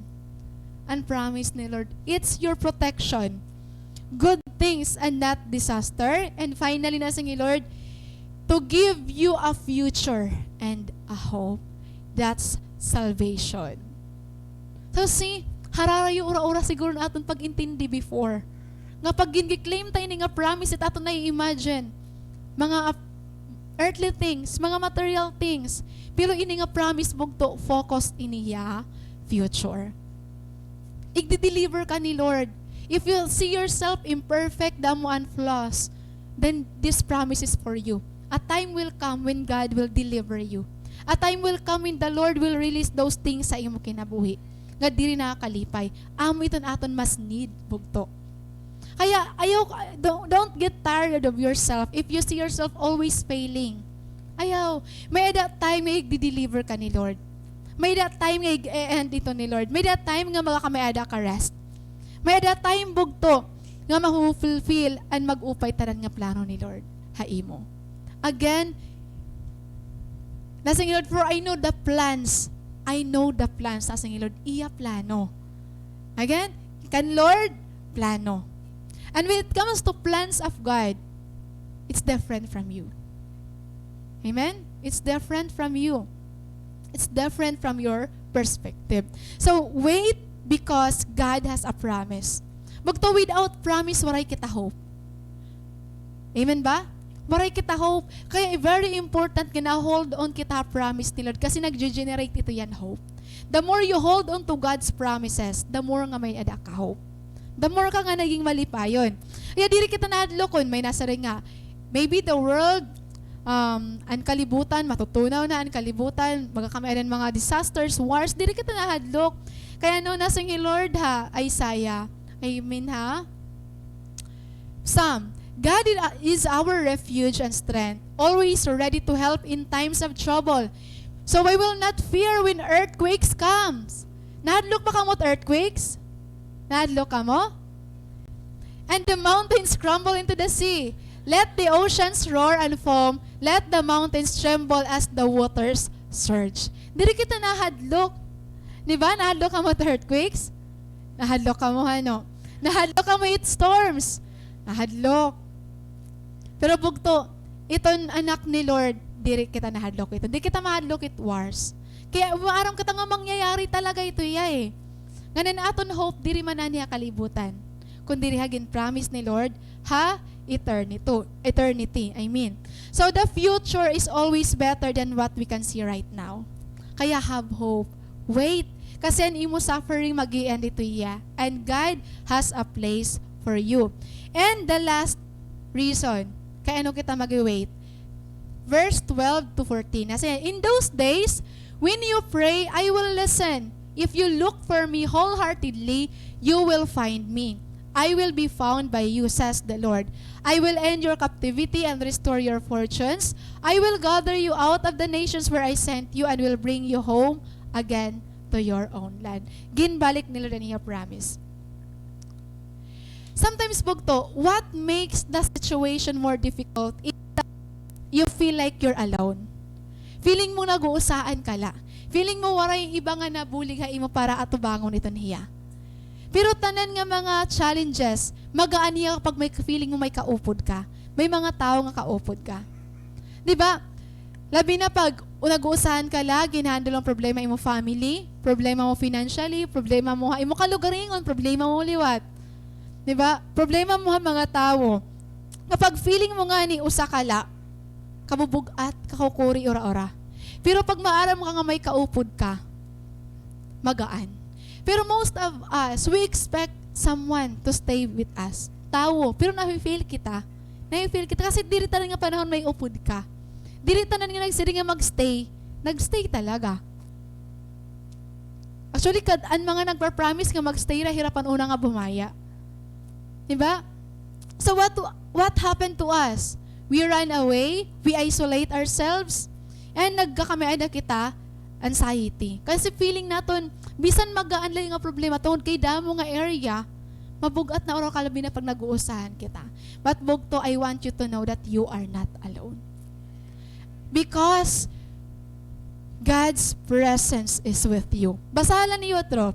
Speaker 1: And promise ni Lord, it's your protection. Good things and not disaster. And finally, nasa ni Lord, to give you a future and a hope. That's salvation. So see, hararayo ura-ura siguro na aton pag-intindi before. Nga pag gin-claim tayo nga promise at aton na i-imagine. Mga earthly things, mga material things. Pero ini nga promise bugto, focus iniya future. Igdi-deliver ka ni Lord. If you see yourself imperfect, damo and flaws, then this promise is for you. A time will come when God will deliver you. A time will come when the Lord will release those things sa imo kinabuhi. Nga diri nakakalipay. Amo iton aton mas need bugto. Kaya don't get tired of yourself if you see yourself always failing. Ayaw. May that time nga i-deliver ka ni Lord. May that time nga i-end ito ni Lord. May that time nga magkamayada ka rest. May that time bugto nga ma-fulfill and mag-upay tanan nga plano ni Lord. Haimo. Again, nasa Lord, for I know the plans. I know the plans. Nasa Lord, iya plano. Again, kan Lord, plano. And when it comes to plans of God, it's different from you. Amen? It's different from you. It's different from your perspective. So, wait because God has a promise. Bugto without promise, waray kita hope. Amen ba? Waray kita hope. Kaya very important na hold on kita promise ni Lord kasi nag-generate ito yan hope. The more you hold on to God's promises, the more nga may ada ka hope. The more ka nga naging malipayon. Kaya diri kita nahadlokon, may nasa rin nga, maybe the world, ang kalibutan, matutunaw na ang kalibutan, magkakamayan mga disasters, wars, diri kita nahadlok. Kaya no, nasa ni Lord ha, Isaiah, amen ha? Psalm, God is our refuge and strength, always ready to help in times of trouble. So I will not fear when earthquakes comes. Nahadlok ba ka mo earthquakes? Nahadlok ka mo? And the mountains crumble into the sea. Let the oceans roar and foam. Let the mountains tremble as the waters surge. Diri kita nahadlok. Di ba? Nahadlok ka mo earthquakes? Nahadlok ka mo ano? Nahadlok ka mo it storms. Nahadlok. Pero bugto, iton anak ni Lord, diri kita nahadlok ito. Di kita mahadlok it wars. Kaya umaarang kita nga mangyayari talaga ito iya eh. Ngayon aton hope, diri man na niya kalibutan. Kung diri hagin promise ni Lord, ha? Eternity, I mean. So the future is always better than what we can see right now. Kaya have hope. Wait. Kasi ang imo suffering mag-i-end ito iya. And God has a place for you. And the last reason, kaya ano kita mag-wait? Verse 12 to 14. Kasi, in those days, when you pray, I will listen. If you look for me wholeheartedly, you will find me. I will be found by you, says the Lord. I will end your captivity and restore your fortunes. I will gather you out of the nations where I sent you and will bring you home again to your own land. Ginbalik nila na niya promise. Sometimes, bugto, what makes the situation more difficult is that you feel like you're alone. Feeling mo nag-uusaan ka la. Feeling mo waray iba nga nabulig ha imo para atubangon ito niya. Pero tanan nga mga challenges, magaan niya kapag may feeling mo may kaupod ka. May mga tao nga kaupod ka. Diba? Labi na pag nag-uusahan ka la, ginhandle ang problema imo family, problema mo financially, problema mo imo kalugaringon, problema mo liwat. Diba? Problema mo mga tao. Kapag feeling mo nga ni usa ka la, kabubugat, kakukuri ora-ora. Pero pag maaram ka nga may kaupod ka, magaan. Pero most of us, we expect someone to stay with us. Tao. Pero na-feel kita. Na-feel kita kasi diri tanan nga panahon may upod ka. Diri tanan nga nagsiri nga magstay. Nagstay talaga. Actually, ang mga nagpa-promise nga magstay ra hirapan una nga bumaya. Diba? So what happened to us? We run away, we isolate ourselves, and nagkakamayan na kita anxiety. Kasi feeling naton, bisan magaan lang nga problema tungod kay damo nga area, mabugat na oras kalabi na pag nag-uusahan kita. But bugto, I want you to know that you are not alone. Because God's presence is with you. Basahan niyo ito.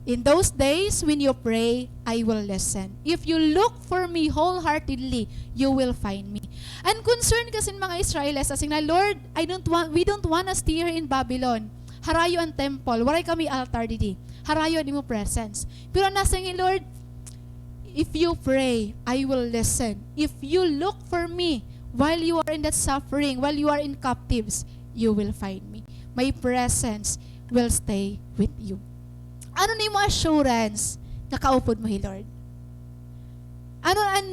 Speaker 1: In those days, when you pray, I will listen. If you look for me wholeheartedly, you will find me. And concerned kasi mga Israelites, asing na, Lord, we don't want to stay here in Babylon. Harayo ang temple. Waray kami altar didi. Harayo ang imo presence. Pero nasa nga, Lord, if you pray, I will listen. If you look for me while you are in that suffering, while you are in captives, you will find me. My presence will stay with you. Ano na yung assurance na kaupod mo, Lord? Ano ang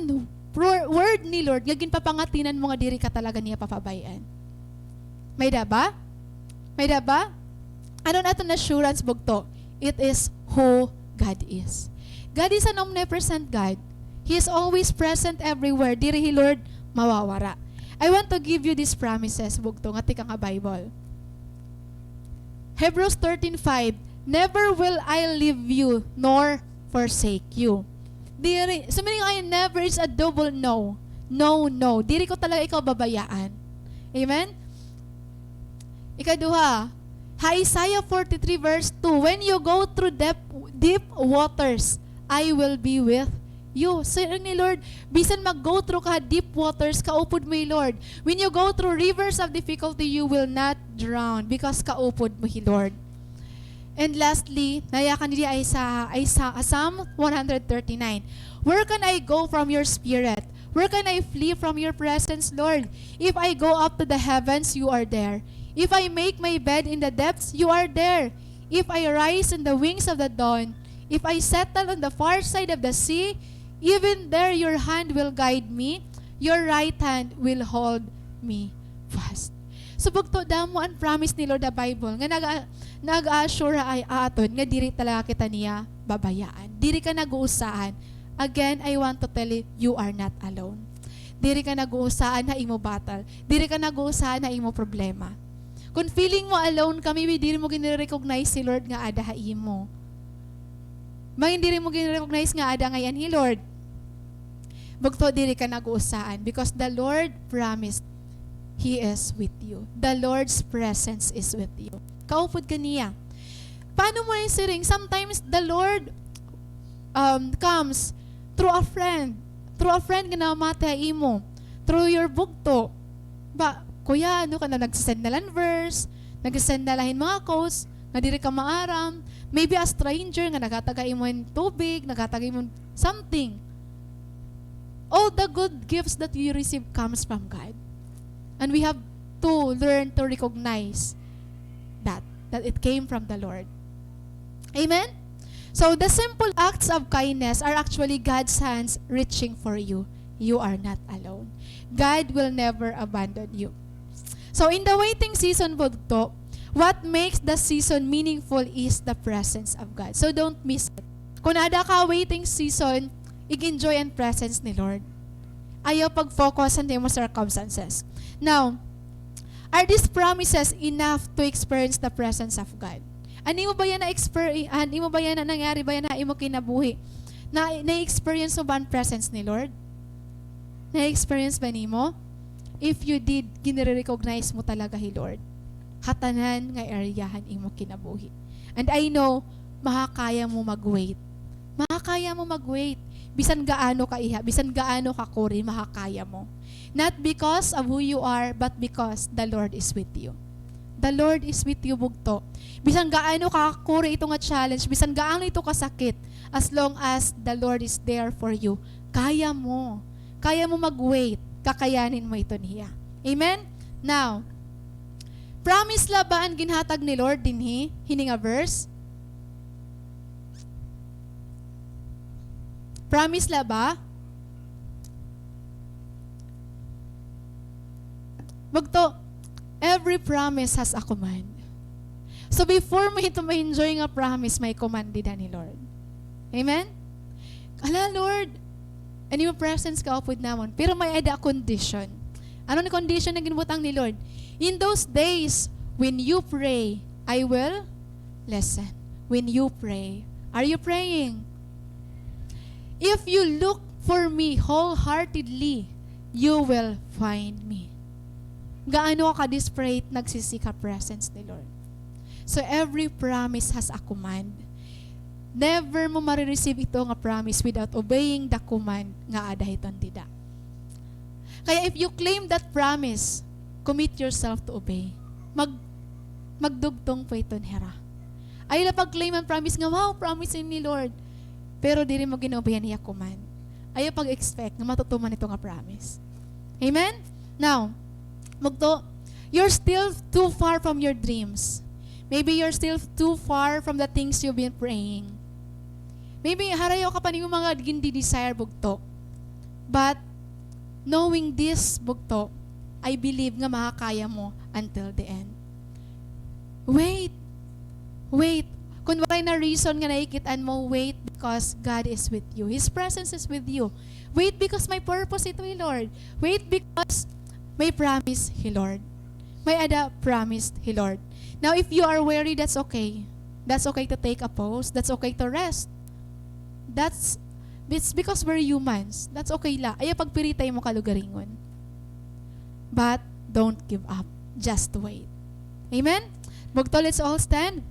Speaker 1: word ni Lord nga ginpapangatinan mo nga diri ka talaga niya papabayaan? May da ba? May da ba? Ano na ito na assurance bugto? It is who God is. God is an omnipresent God. He is always present everywhere. Diri hi Lord mawawara. I want to give you these promises bugto nga tika nga Bible. Hebrews 13:5. Never will I leave you nor forsake you. Diri, so meaning I never is a double no. No, no. Diri ko talaga ikaw babayaan. Amen? Ikaduha, Isaiah 43 verse 2, when you go through deep waters, I will be with you. So ni Lord, bisan mag-go through ka deep waters, kaupod mo Lord. When you go through rivers of difficulty, you will not drown because kaupod mo Lord. And lastly, nayakan niya ay sa Psalm 139. Where can I go from your spirit? Where can I flee from your presence, Lord? If I go up to the heavens, you are there. If I make my bed in the depths, you are there. If I rise in the wings of the dawn, if I settle on the far side of the sea, even there your hand will guide me, your right hand will hold me fast. So bugto damo ang promise ni Lord the Bible nga nag-assure ay aton nga diri talaga kita niya babayaan. Diri ka nag-uusahan. Again, I want to tell you are not alone. Diri ka nag-uusahan na imo battle. Diri ka nag-uusahan na imo problema. Kung feeling mo alone ka, maybe diri mo gini-recognize si Lord nga ada ha imo. May diri mo gini-recognize nga ada ngayon ni Lord. Bugto diri ka nag-uusahan because the Lord promised He is with you. The Lord's presence is with you. Kaupod ka niya. Paano mo yung siring? Sometimes the Lord comes through a friend. Through a friend nga namatay imo. Through your bugto. Ba, kuya, ano ka na nagsasend na lang verse, nagsasend na lahin mga quotes, nga diri ka maaram. Maybe a stranger nga nagatagay mo yung tubig, nagatagay mo something. All the good gifts that you receive comes from God. And we have to learn to recognize that it came from the Lord. Amen? So the simple acts of kindness are actually God's hands reaching for you. You are not alone. God will never abandon you. So in the waiting season, Bugto, what makes the season meaningful is the presence of God. So don't miss it. Kung ada ka waiting season, i-enjoy ang presence ni Lord. Ayaw pag-focus on the circumstances. Now, are these promises enough to experience the presence of God? Ani mo ba yan na nangyari ba yan na imo kinabuhi? Na-experience mo ba ang presence ni Lord? Na-experience ba ni mo? If you did, ginire-recognize mo talaga hi Lord. Hatanan nga areahan imo kinabuhi. And I know, makakaya mo mag-wait. Makakaya mo mag-wait. Bisan gaano ka iha, bisan gaano ka kuri, makakaya mo. Not because of who you are, but because the Lord is with you. The Lord is with you, Bugto. Bisan gaano ka kuri ito nga challenge, bisan gaano ito kasakit, as long as the Lord is there for you, kaya mo. Kaya mo mag-wait. Kakayanin mo ito niya. Amen? Now, promise labaan ginhatag ni Lord dinhi, hininga verse. Promise la ba? Bugto, every promise has a command. So before mo ito ma-enjoy nga promise, may command din ni Lord. Amen? Ala, Lord, and yung presence ka upod namon. Pero may ada condition. Ano na condition na ginbutang ni Lord? In those days, when you pray, I will listen. When you pray. Are you praying? If you look for me wholeheartedly, you will find me. Gaano ka desperate nagsisika presence ni Lord. So every promise has a command. Never mo marireceive ito nga promise without obeying the command nga ada hiton dida. Kaya if you claim that promise, commit yourself to obey. Magdugtong po iton hera. Ay na pag-claim ang promise nga, wow, promise ni Lord. Pero diri mo ginobayan niya command. Ayaw pag-expect na matutuman ito nga promise. Amen? Now, Mugto, you're still too far from your dreams. Maybe you're still too far from the things you've been praying. Maybe harayo ka pa ni mga gindi-desire, Bugto. But, knowing this, Bugto, I believe nga makakaya mo until the end. Wait. Kung wala na reason nga naikitaan mo, wait because God is with you. His presence is with you. Wait because may purpose ito, Lord. Wait because may promise, Lord. May ada promised, Lord. Now, if you are weary, that's okay. That's okay to take a pause. That's okay to rest. It's because we're humans. That's okay la. Ayaw pagpiritay mo kalugaringon. But don't give up. Just wait. Amen? Bugto, let's all stand.